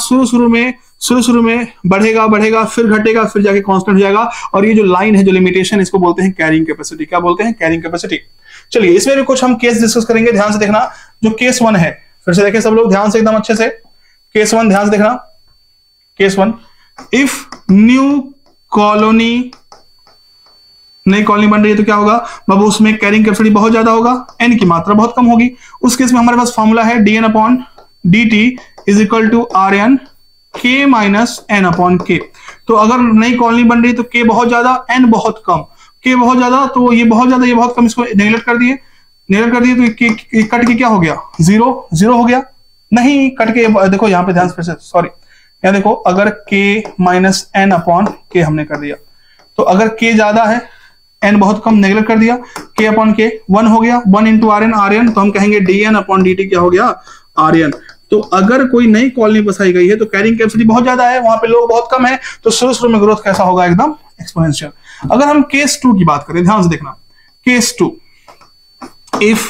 शुरू में बढ़ेगा बढ़ेगा फिर घटेगा फिर जाके कांस्टेंट हो जाएगा, और ये जो लाइन है जो लिमिटेशन इसको बोलते हैं कैरिंग कैपेसिटी। क्या बोलते हैं? Carrying capacity. चलिए इसमें भी कुछ हम केस डिस्कस करेंगे, ध्यान से देखना। जो केस 1 है, फिर से देखें सब लोग ध्यान से एकदम अच्छे से। केस 1 ध्यान से देखना। केस 1, इफ न्यू कॉलोनी, नई कॉलोनी बन रही है तो क्या होगा बाबू, उसमें कैरिंग कैपेसिटी बहुत ज्यादा होगा, एन की मात्रा बहुत कम होगी। उस केस में हमारे पास फॉर्मूला है dn upon dt is equal to rn k minus n upon k। तो अगर नई कॉलोनी बन रही है तो k बहुत ज्यादा, n बहुत कम। k बहुत ज्यादा तो ये बहुत ज्यादा, ये बहुत कम, इसको नेगलेक्ट कर दिए तो ये कट के क्या हो गया? जीरो हो गया। नहीं, कट के देखो यहाँ पे ध्यान से, सॉरी यहाँ देखो, अगर k minus n upon k हमने कर दिया, तो अगर k ज्यादा है n बहुत कम, नेगलेक्ट कर दिया, k अपॉन k 1 हो गया, 1 इंटू rn, तो हम कहेंगे dn अपॉन dt क्या हो गया? rn। तो अगर कोई नई कॉलोनी बसाई गई है तो कैरिंग कैपेसिटी बहुत ज्यादा है, वहां पे लोग बहुत कम है, तो शुरू में ग्रोथ कैसा होगा? एकदम एक्सपोनेंशियल। अगर हम केस 2 की बात करें, ध्यान से देखना। Case 2, if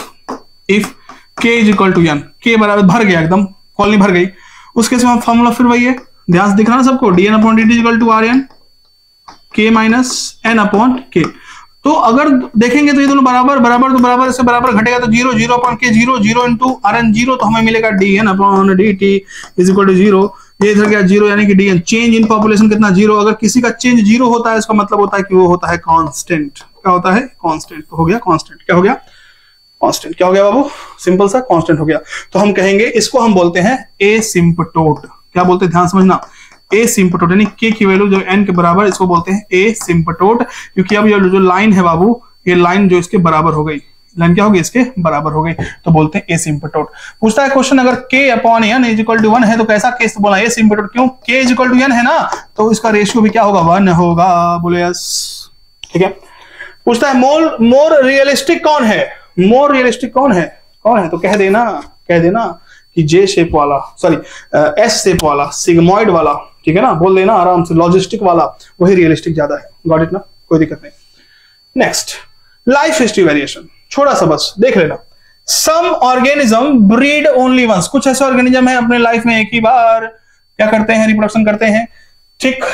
k is equal to n, k बराबर भर गया एकदम, कॉलोनी भर गई, उस केस में फॉर्मूला फिर वही है, ध्यान से देखना सबको, dn upon dt equal to rn k minus n upon k। तो अगर देखेंगे तो ये दोनों बराबर इससे बराबर घटेगा तो 0 अपॉन k 0 इंटू rn 0, तो हमें मिलेगा dn upon dt is equal to 0। ये इधर गया 0, यानी कि dn चेंज इन पॉपुलेशन कितना? 0। अगर किसी का चेंज 0 होता है इसका मतलब होता है कि वो होता है कांस्टेंट। क्या होता है? कांस्टेंट। तो हो गया कांस्टेंट। क्या हो गया? कांस्टेंट। क्या हो गया बाबू? सिंपल सा कांस्टेंट हो गया। तो हम कहेंगे इसको हम बोलते हैं एसिम्पटोट। क्या बोलते हैं? ध्यान समझना, एसिम्पटोट, यानी k की वैल्यू जो n के बराबर, इसको बोलते हैं एसिम्पटोट। क्योंकि अब ये जो लाइन है बाबू, ये लाइन जो इसके बराबर हो गई, लाइन क्या होगी? इसके बराबर हो गई, तो बोलते हैं एसिम्पटोट। पूछता है क्वेश्चन, अगर k upon n is equal to 1 है तो कैसा केस बोला? एसिम्पटोट। क्यों? k is equal to n है ना, तो इसका रेशियो भी क्या होगा? 1 होगा। बोले यस। ठीक है। पूछता है मोर रियलिस्टिक कौन है? मोर रियलिस्टिक कौन है? तो कह देना कि जे शेप वाला, सॉरी एस शेप वाला, सिग्मॉइड वाला, ठीक है ना, बोल देना आराम से, लॉजिस्टिक वाला, वही रियलिस्टिक ज्यादा है। गॉट इट ना? कोई दिक्कत नहीं। नेक्स्ट, लाइफ हिस्ट्री वेरिएशन, छोटा सा बस देख लेना। Some organism breed only once, कुछ ऐसे ऑर्गेनिज्म है अपने लाइफ में एक ही बार क्या करते हैं? रिप्रोडक्शन करते हैं। ठीक,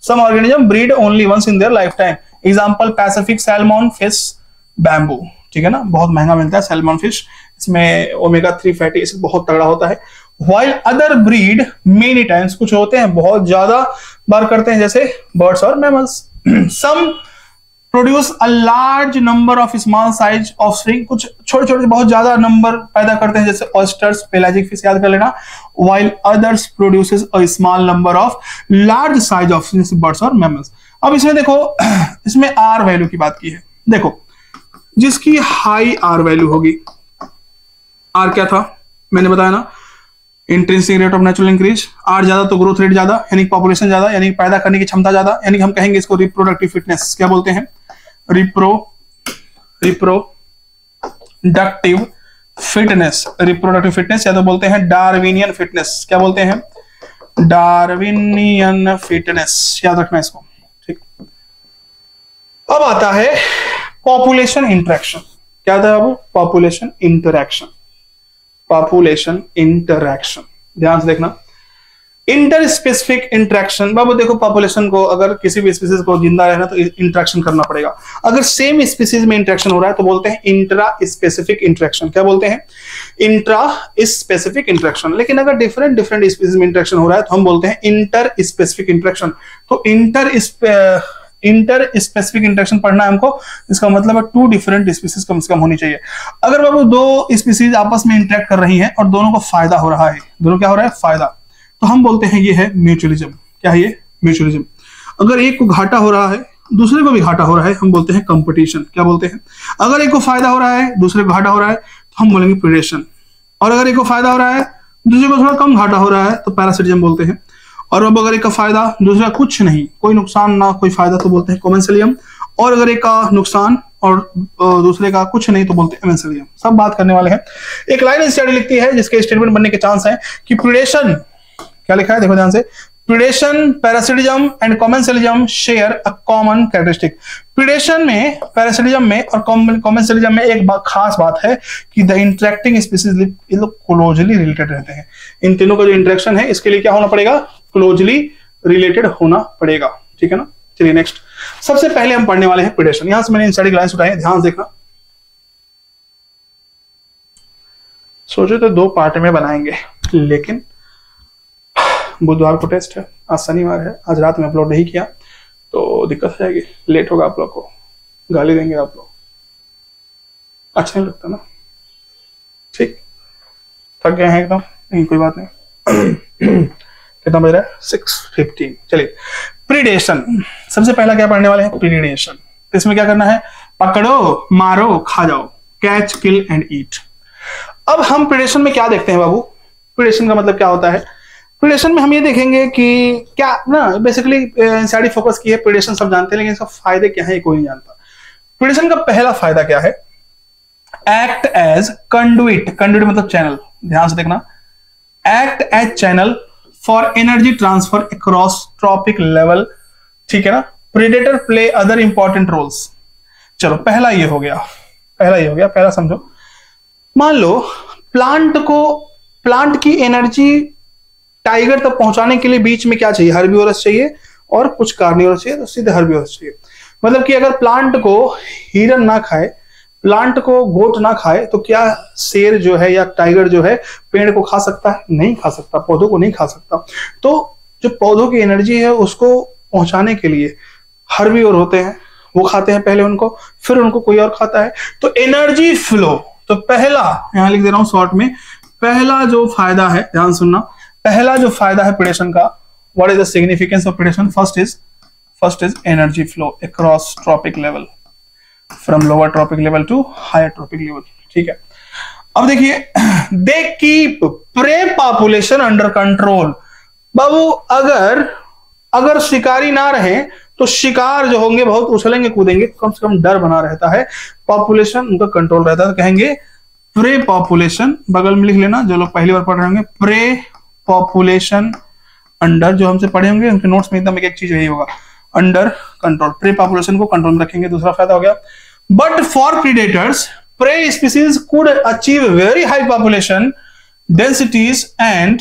some organism breed only once in their lifetime. Example Pacific salmon, fish, bamboo. ठीक है ना, बहुत महंगा मिलता है सैल्मन फिश, इसमें ओमेगा 3 फैटी एसिड बहुत तगड़ा होता है। While other breed many times, कुछ होते हैं बहुत ज्यादा बार करते हैं, जैसे बर्ड्स और mammals. Some produce a large number of small size offspring, कुछ छोटे बहुत ज्यादा नंबर पैदा करते हैं, जैसे ऑयस्टर्स, पेलाजिक फिश, याद कर लेना। While others produces a small number of large size offspring, जैसे बर्ड्स और मैमल्स। अब इसमें देखो, इसमें R वैल्यू की बात की है। देखो, जिसकी हाई R वैल्यू होगी, R क्या था मैंने बताया ना, intrinsic rate of natural increase. R ज्यादा तो ग्रोथ रेट ज्यादा, यानी पॉपुलेशन ज्यादा, यानी पैदा करने की क्षमता ज्यादा, यानी हम कहेंगे इसको रिप्रोडक्टिव फिटनेस। क्या बोलते हैं? Reproductive fitness. रिप्रोडक्टिव फिटनेस या तो बोलते हैं डार्विनियन फिटनेस। क्या बोलते हैं? डार्विनियन फिटनेस, याद रखना इसको। ठीक, अब आता है पॉपुलेशन इंटरेक्शन। क्या था बाबू? Population interaction. ध्यान से देखना। इंटर स्पेसिफिक इंटरेक्शन, बाबू देखो, पॉपुलेशन को अगर किसी भी स्पीसीज को जिंदा रहना तो इंटरेक्शन करना पड़ेगा। अगर सेम स्पीसीज में इंटरेक्शन हो रहा है तो बोलते हैं इंट्रा स्पेसिफिक इंटरेक्शन। क्या बोलते हैं? Intra specific interaction. लेकिन अगर डिफरेंट स्पीसीज में इंटरेक्शन हो रहा है तो हम बोलते हैं इंटर स्पेसिफिक इंटरेक्शन। तो इंटर स्पेसिफिक इंटरेक्शन पढ़ना है हमको, इसका मतलब है 2 डिफरेंट स्पीसीज कम से कम होनी चाहिए। अगर बाबू 2 स्पीसीज आपस में इंटरेक्ट कर रही हैं और दोनों को फायदा हो रहा है, दोनों क्या हो रहा है? फायदा, तो हम बोलते हैं ये है म्यूचुअलिज्म। क्या है ये? म्यूचुअलिज्म। अगर एक को घाटा हो रहा है, दूसरे को भी घाटा हो रहा है, हम बोलते हैं कंपटीशन। क्या बोलते हैं? अगर एक को फायदा हो रहा है, दूसरे को घाटा हो रहा है, तो हम बोलेंगे प्रेडेशन। और अगर एक को फायदा हो रहा है, दूसरे को थोड़ा कम घाटा हो रहा है, तो पैरासिटिज्म बोलते हैं। और अब अगर एक का फायदा, दूसरा कुछ नहीं, कोई नुकसान ना कोई फायदा, तो बोलते हैं कॉमेंसलियम। और अगर एक का नुकसान और दूसरे का कुछ नहीं तो बोलते हैं एमेंसलियम। सब बात करने वाले हैं। एक लाइन स्टडी लिखती है जिसके स्टेटमेंट बनने के चांस हैं कि प्रेडेशन, क्या लिखा है देखो ध्यान से, predation, parasitism and commensalism share a common characteristic. Predation में, पैरासिटिज्म में और कॉमेंसलिज्म में एक खास बात है कि द इंटरेक्टिंग स्पीसीज ये लोग क्लोजली रिलेटेड रहते हैं। इन तीनों का जो इंटरेक्शन है इसके लिए क्या होना पड़ेगा, क्लोजली रिलेटेड होना पड़ेगा, ठीक है ना। चलिए नेक्स्ट, सबसे पहले हम पढ़ने वाले हैं प्रीडेशन। यहां से मैंने इनसाइड लाइंस उठाए, ध्यान से देखना। सोचो तो 2 पार्ट में बनाएंगे, लेकिन बुधवार को टेस्ट है, आज शनिवार है, आज रात में अपलोड नहीं किया तो दिक्कत हो जाएगी, लेट होगा, आप लोग को गाली देंगे आप लोग, अच्छा नहीं लगता ना। ठीक, थक गए हैं एकदम, नहीं कोई बात नहीं। कितना बज रहा है, 6:15। चलिए प्रीडेशन, सबसे पहला क्या पढ़ने वाले हैं, प्रीडेशन। इसमें क्या करना है, पकड़ो, मारो, खा जाओ, कैच, किल एंड ईट। अब हम प्रीडेशन में क्या देखते हैं बाबू, प्रीडेशन का मतलब क्या होता है। प्रीडेशन में हम ये देखेंगे कि क्या ना, बेसिकली सारी फोकस की है, प्रीडेशन सब जानते हैं, लेकिन इसका फायदे क्या है कोई नहीं जानता। प्रीडेशन का पहला फायदा क्या है, एक्ट एज कंडुइट, कंडुइट मतलब चैनल, ध्यान से देखना, act as channel for energy transfer across trophic level, ठीक है ना। Predator play other important roles. चलो पहला ये हो गया, पहला समझो। मान लो प्लांट की एनर्जी टाइगर तक पहुंचाने के लिए बीच में क्या चाहिए, हर्बिवोरस चाहिए और कुछ कार्निवोरस चाहिए, तो सीधे हर्बिवोरस चाहिए। मतलब कि अगर प्लांट को हिरन ना खाए, प्लांट को गोट ना खाए, तो क्या शेर जो है या टाइगर जो है पेड़ को खा सकता है, नहीं खा सकता, पौधों को नहीं खा सकता। तो जो पौधों की एनर्जी है उसको पहुंचाने के लिए हर्बिवोर होते हैं, वो खाते हैं पहले उनको, फिर उनको कोई और खाता है, तो एनर्जी फ्लो। तो पहला, यहां लिख दे रहा हूं शॉर्ट में, पहला जो फायदा है, ध्यान सुनना, पहला जो फायदा है प्रीडेशन का, what is the significance of predation, first is energy flow across trophic level, from lower trophic level to higher trophic level, ठीक है। अब देखिए, they keep prey population under control. बाबू अगर शिकारी ना रहे तो शिकार जो होंगे बहुत उछलेंगे कूदेंगे, कम से कम डर बना रहता है, पॉपुलेशन उनका कंट्रोल रहता है, तो कहेंगे प्रे पॉपुलेशन, बगल में लिख लेना, जो लोग पहली बार पढ़ रहे होंगे, प्रे पॉपुलेशन अंडर, जो हमसे पढ़े होंगे उनके नोट्स में एकदम एक चीज यही होगा, अंडर कंट्रोल, प्रे पॉपुलेशन को कंट्रोल में रखेंगे। दूसरा फायदा हो गया, but for predators prey species could achieve very high population densities and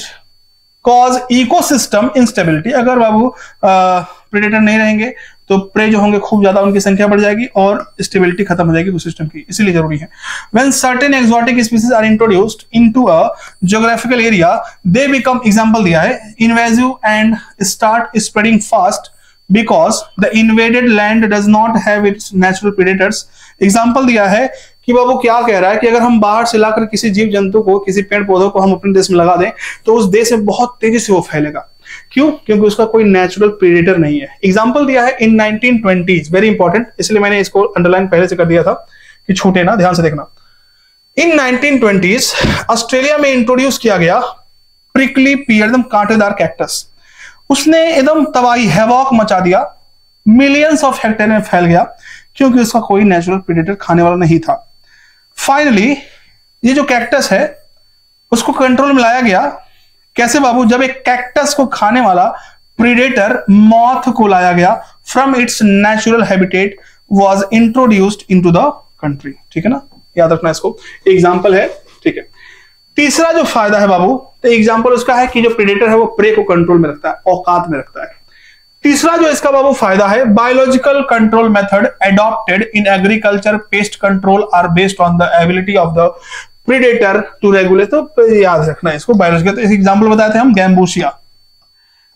cause ecosystem instability. अगर बाबू प्रेडेटर नहीं रहेंगे तो प्रे जो होंगे खूब ज्यादा उनकी संख्या बढ़ जाएगी और स्टेबिलिटी खत्म हो जाएगी इकोसिस्टम की, इसीलिए जरूरी है। When certain exotic species are introduced into a geographical area, they become, example दिया है, invasive and start spreading fast because the invaded land does not have its natural predators। Example दिया है कि बाबू क्या कह रहा है कि अगर हम बाहर से लाकर किसी जीव जंतु को, किसी पेड़ पौधों को हम अपने देश में लगा दें तो उस देश में बहुत तेजी से वो फैलेगा। क्यों? क्योंकि उसका कोई नेचुरल प्रीडेटर नहीं है। एग्जांपल दिया है इन 1920s, वेरी इंपॉर्टेंट, इसलिए मैंने इसको अंडरलाइन पहले से कर दिया था कि छूटे ना, ध्यान से देखना। इन 1920s ऑस्ट्रेलिया में इंट्रोड्यूस किया गया प्रिकली पियर, एकदम कांटेदार कैक्टस, उसने एकदम तबाही, हैवॉक मचा दिया, मिलियंस ऑफ हेक्टेयर में फैल गया क्योंकि उसका कोई नेचुरल प्रीडेटर खाने वाला नहीं था। फाइनली ये जो कैक्टस है उसको कंट्रोल में लाया गया। कैसे बाबू? जब एक कैक्टस को खाने वाला प्रीडेटर मॉथ को लाया गया, from its natural habitat was introduced into the country, ठीक है ना, याद रखना इसको, एग्जांपल है, ठीक है। तीसरा जो फायदा है बाबू, तो एग्जांपल उसका है कि जो प्रीडेटर है वो प्रे को कंट्रोल में रखता है, औकात में रखता है। तीसरा जो इसका बाबू फायदा है, biological control method adopted in agriculture pest control are based on the ability of the predator to regulate. तो याद रखना इसको, बायोलॉजिकल। तो एग्जांपल बताए थे हम, गैम्बूशिया।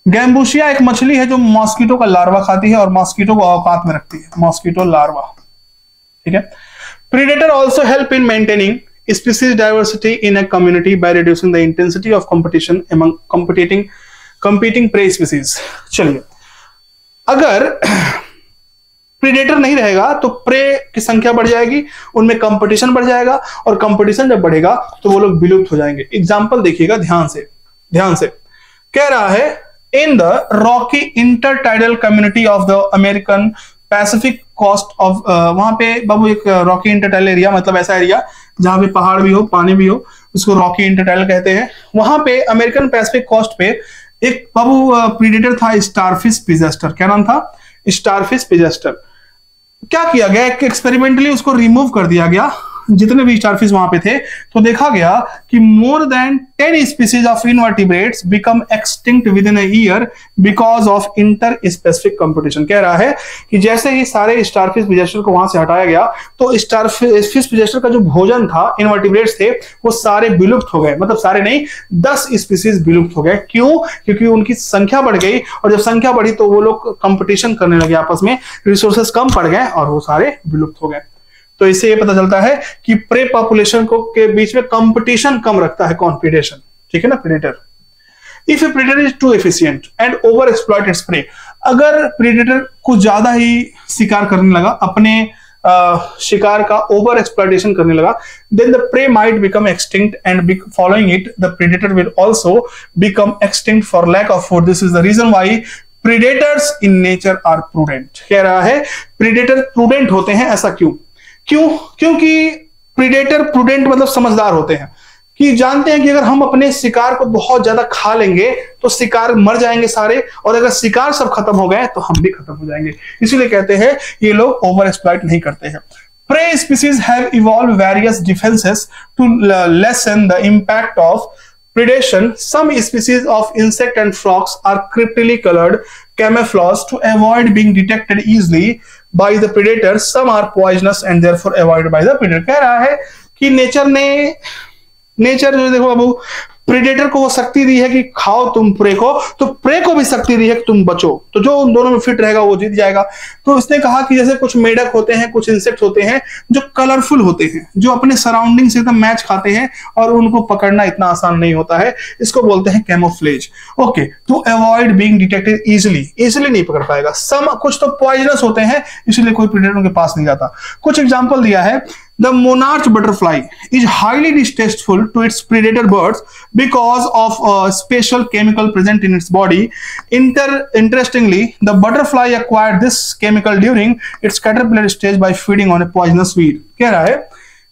गैम्बूशिया एक मछली है जो मॉस्किटो का लार्वा खाती है और मॉस्किटो को औकात में रखती है, मॉस्किटो लार्वा, ठीक है। Predator also help in maintaining species diversity in a community by reducing the intensity of competition among competing prey species. चलिए, अगर प्रीडेटर नहीं रहेगा तो प्रे की संख्या बढ़ जाएगी, उनमें कंपटीशन बढ़ जाएगा, और कंपटीशन जब बढ़ेगा तो वो लोग विलुप्त हो जाएंगे। एग्जांपल देखिएगा ध्यान से कह रहा है, in the rocky intertidal community of the American Pacific coast of, वहां पे बाबू एक रॉकी इंटरटाइडल एरिया, मतलब ऐसा एरिया जहां पे पहाड़ भी हो, पानी भी हो, उसको रॉकी इंटरटाइडल कहते हैं। वहां पे अमेरिकन पैसिफिक कोस्ट पे एक बाबू प्रीडेटर था स्टारफिश पिजेस्टर, क्या नाम था? स्टारफिश पिजेस्टर। क्या किया गया, एक्सपेरिमेंटली उसको रिमूव कर दिया गया, जितने भी स्टारफिश वहां पे थे, तो देखा गया कि more than 10 species of invertebrates become extinct with in a year because of inter specific competition. कह रहा है कि जैसे ही सारे स्टारफिश पिजेस्टर को वहां से हटाया गया तो स्टारफिश पिजेस्टर का जो भोजन था, इनवर्टिब्रेट्स थे, वो सारे विलुप्त हो गए। मतलब सारे नहीं, 10 स्पीसीज विलुप्त हो गए। क्यों? क्योंकि उनकी संख्या बढ़ गई, और जब संख्या बढ़ी तो वो लोग कंपटीशन करने लगे आपस में, रिसोर्सेस कम पड़ गए और वो सारे विलुप्त हो गए। तो इससे ये पता चलता है कि प्रे पॉपुलेशन को के बीच में कंपटीशन कम रखता है कौन? प्रीडेशन, ठीक है ना, predator. If a predator is too efficient and over exploit its prey, अगर प्रीडेटर कुछ ज्यादा ही शिकार करने लगा, अपने शिकार का ओवर एक्सप्लॉइटेशन करने लगा, then the prey might become extinct and following it the predator will also become extinct for lack of food. This is the reason why predators in nature are prudent. कह रहा है predator prudent होते हैं। ऐसा क्यों? क्योंकि predator prudent मतलब समझदार होते हैं, कि जानते हैं कि अगर हम अपने शिकार को बहुत ज्यादा खा लेंगे तो शिकार मर जाएंगे सारे, और अगर शिकार सब खत्म हो गए तो हम भी खत्म हो जाएंगे। इसीलिए कहते हैं ये लोग ओवर एक्सप्लॉइट नहीं करते हैं। Prey species have evolved various defenses to lessen the impact of predation. Some species of insect and frogs are cryptically colored camouflage to avoid being detected easily by the predator. Some are poisonous and therefore avoided by the predator. कह रहा है कि nature जो देखो बाबू, predator को वो शक्ति दी है कि खाओ तुम प्रे को, तो प्रे को भी शक्ति दी है कि तुम बचो, तो जो उन दोनों में फिट रहेगा वो जीत जाएगा। तो इसने कहा कि जैसे कुछ मेढक होते हैं, कुछ इंसेक्ट होते हैं जो कलरफुल होते हैं, जो अपने सराउंडिंग से एकदम मैच खाते हैं और उनको पकड़ना इतना आसान नहीं होता है, इसको बोलते हैं camouflage. Okay, to avoid being detected easily नहीं पकड़ पाएगा। कुछ तो पॉइजनस होते हैं, इसलिए कोई प्रेडेटर उनके पास नहीं जाता। कुछ एग्जांपल दिया है, the monarch butterfly is highly distasteful to its predator birds because of a special chemical present in its body. Interestingly, the butterfly acquired this chemical during its caterpillar stage by feeding on a poisonous weed. कह रहा है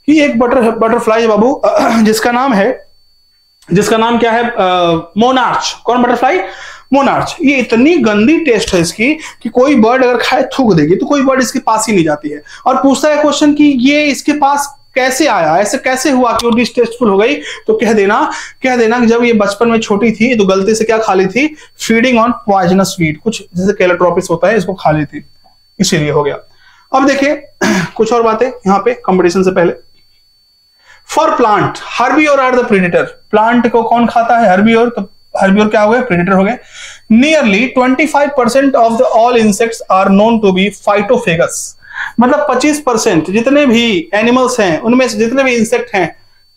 कि एक butterfly बाबू जिसका नाम क्या है? Monarch. कौन बटरफ्लाई? मोनार्च। ये इतनी गंदी टेस्ट है इसकी कि कोई बर्ड अगर खाए थूक देगी, तो कोई बर्ड इसके पास ही नहीं जाती है। और पूछता है क्वेश्चन कि ये इसके पास कैसे आया, ऐसे कैसे हुआ कि वो डिस्टेस्टफुल हो गई? तो कह देना कि जब ये बचपन में छोटी थी तो गलती से क्या खा ली थी? फीडिंग ऑन पॉइजनस वीड, कुछ जैसे कैलोट्रोपिस होता है, इसको खा ली थी, इसीलिए हो गया। अब देखिए कुछ और बातें यहाँ पे कंपटीशन से पहले। For plant, herbivore are the predator. Plant को कौन खाता है? हर्बियोर। तो हर्बियोर क्या हो गए? प्रेडेटर हो गए। Nearly 25% of the all insects are known to be phytophagous. मतलब 25% जितने भी एनिमल्स हैं, उनमें से जितने भी इंसेक्ट हैं,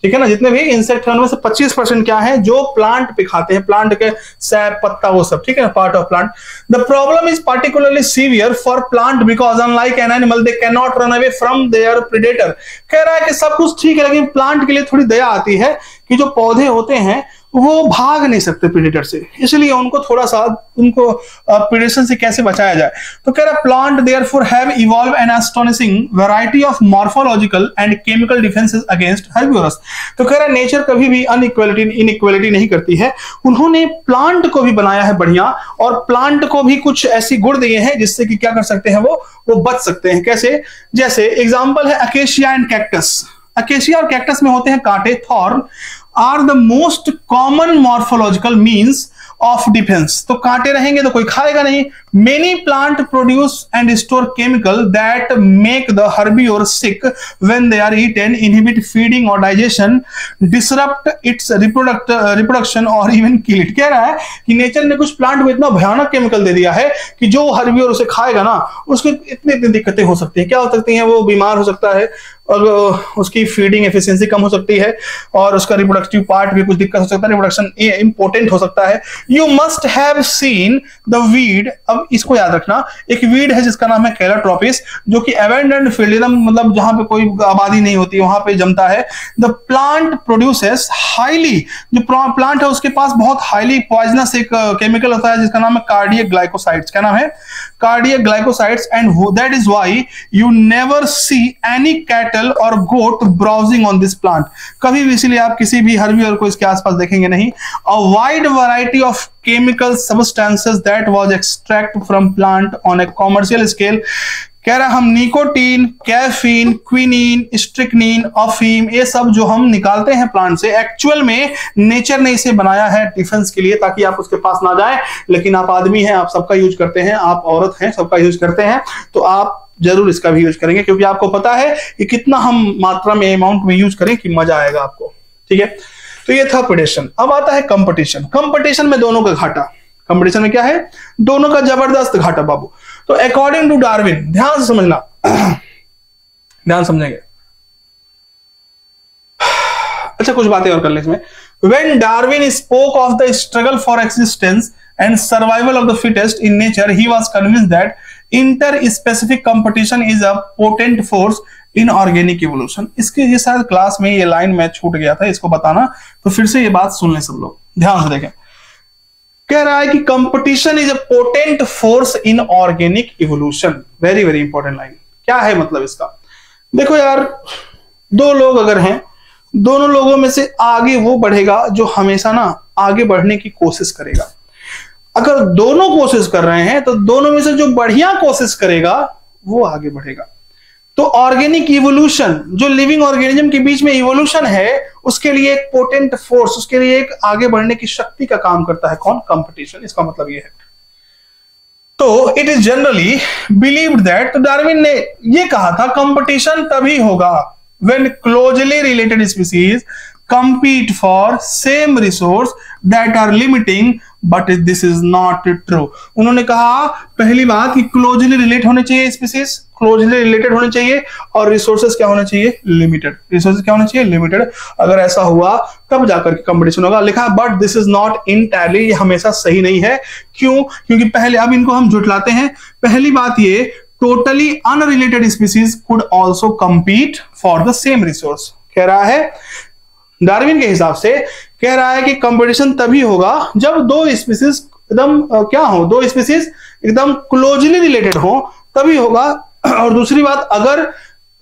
ठीक है ना, जितने भी इंसेक्ट हैं उनमें से 25% क्या है? जो प्लांट पे खाते हैं, प्लांट के सैप, पत्ता, वो सब, ठीक है, part of plant. The problem is particularly severe for plant because unlike an animal they can not run away from their predator. कह रहा है कि सब कुछ ठीक है, लेकिन प्लांट के लिए थोड़ी दया आती है कि जो पौधे होते हैं वो भाग नहीं सकते प्रेडेटर से, इसलिए उनको थोड़ा सा प्रेडेशन से कैसे बचाया जाए। तो कह रहा है plant therefore have evolve an astonishing variety of morphological and chemical defences against herbivorous. तो कह रहा है नेचर कभी भी इनइक्वालिटी नहीं करती है, उन्होंने प्लांट को भी बनाया है बढ़िया, और प्लांट को भी कुछ ऐसी गुण दिए हैं जिससे कि क्या कर सकते हैं, वो बच सकते हैं। कैसे? जैसे एग्जाम्पल है अकेशिया एंड कैक्टस। अकेशिया और कैक्टस में होते हैं कांटे, thorn are the most common morphological means of defense. तो कांटे रहेंगे तो कोई खाएगा नहीं। Many plant produce and store chemical that make the herbivore sick when they are eaten, inhibit feeding or digestion, disrupt its reproduction or even kill it. कह रहा है कि नेचर ने कुछ प्लांट को इतना भयानक केमिकल दे दिया है कि जो हर्बियोर उसे खाएगा ना, उसको इतनी दिक्कतें हो सकती है। क्या हो सकती हैं? वो बीमार हो सकता है, और उसकी फीडिंग एफिशिएंसी कम हो सकती है, और उसका रिप्रोडक्टिव पार्ट भी कुछ दिक्कत हो सकता है, रिप्रोडक्शन इंपॉर्टेंट हो सकता है। You must have seen the weed. अब इसको याद रखना, एक वीड है जिसका नाम है कैलोट्रोपिस, जो कि अबैंडन्ड फील्ड, मतलब जहां पे कोई आबादी नहीं होती वहां पे जमता है। द प्लांट प्रोड्यूसेस हाईली, जो प्लांट है उसके पास बहुत हाईली पॉइजनस एक केमिकल होता है जिसका नाम है कार्डियक ग्लाइकोसाइड्स। क्या नाम है? Cardiac glycosides. And that is why you never see any cattle eagle or goat browsing on this plant. कभी भी इसलिए आप किसी भी herbivore को इसके आसपास देखेंगे नहीं. A wide variety of chemical substances that was extracted from plant on a commercial scale. कह रहा हम निकोटीन, कैफीन, क्विनीन, स्ट्रिक्नीन, अफीम, ये सब जो हम निकालते हैं प्लांट से, एक्चुअल में नेचर ने इसे बनाया है डिफेंस के लिए, ताकि आप उसके पास ना जाए. लेकिन आप आदमी हैं, आप सबका यूज करते हैं, आप औरत हैं, सबका यूज करते हैं, तो आप जरूर इसका भी यूज करेंगे, क्योंकि आपको पता है कि कितना हम मात्रा में, अमाउंट में यूज करें कि मजा आएगा आपको. ठीक है, तो ये था प्रेडेशन. अब आता है कंपटीशन. कंपटीशन में दोनों का घाटा. कंपटीशन में क्या है? दोनों का जबरदस्त घाटा बाबू. तो अकॉर्डिंग टू डार्विन, ध्यान से समझना, ध्यान समझेंगे. अच्छा, कुछ बातें और कर ले इसमें. When Darwin spoke of the struggle for existence and survival of the fittest in nature, he was convinced that inter-specific competition is a potent force in organic evolution. इसके ये शायद क्लास में ये लाइन में छूट गया था, इसको बताना, तो फिर से ये बात सुन लें सब लोग, ध्यान से देखें. कह रहा है कि competition is a potent force in organic evolution. Very very important line. क्या है मतलब इसका? देखो यार, दो लोग अगर हैं, दोनों लोगों में से आगे वो बढ़ेगा जो हमेशा ना आगे बढ़ने की कोशिश करेगा. अगर दोनों कोशिश कर रहे हैं तो दोनों में से जो बढ़िया कोशिश करेगा वो आगे बढ़ेगा. तो ऑर्गेनिक इवोल्यूशन, जो लिविंग ऑर्गेनिज्म के बीच में इवोल्यूशन है, उसके लिए एक पोटेंट फोर्स, उसके लिए एक आगे बढ़ने की शक्ति का काम करता है. कौन? कंपटीशन. इसका मतलब ये है. तो it is generally believed that, तो डार्विन ने ये कहा था कंपटीशन तभी होगा when closely related species compete for same resource that are limiting, but this is not true. उन्होंने कहा पहली बात कि क्लोजली रिलेट होने चाहिए स्पीसीज, क्लोजली रिलेटेड होने चाहिए, और रिसोर्सेज क्या होने चाहिए? लिमिटेड. रिसोर्सेज क्या होने चाहिए? लिमिटेड. अगर ऐसा हुआ तब जाकर के कंपटीशन होगा. लिखा but this is not entirely, ये हमेशा सही नहीं है. क्यों? क्योंकि पहले, अब इनको हम झुठलाते हैं. पहली बात ये, totally unrelated species could also compete for the same resource. कह रहा है डार्विन के हिसाब से, कह रहा है कि कंपटीशन तभी होगा जब दो स्पीसीज एकदम क्या हो, दो स्पीसीज एकदम क्लोजली रिलेटेड हो, तभी होगा. और दूसरी बात, अगर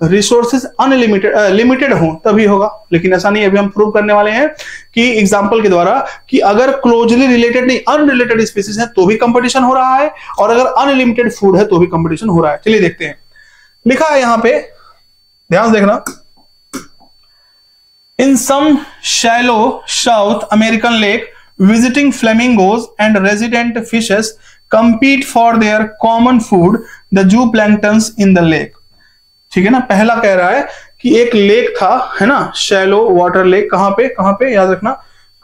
रिसोर्सेज अनलिमिटेड लिमिटेड हो तभी होगा. लेकिन ऐसा नहीं. अभी हम प्रूव करने वाले हैं कि एग्जांपल के द्वारा कि अगर क्लोजली रिलेटेड नहीं, अनरिलेटेड स्पीसीज है तो भी कंपटीशन हो रहा है, और अगर अनलिमिटेड फूड है तो भी कंपटीशन हो रहा है. चलिए देखते हैं. लिखा है यहां पे, ध्यान से देखना. In some shallow South American lake, visiting flamingos and resident fishes compete for their common food, the zooplanktons in the lake. ठीक है ना. पहला कह रहा है कि एक लेक था, है ना, शैलो वाटर लेक. कहां पे याद रखना,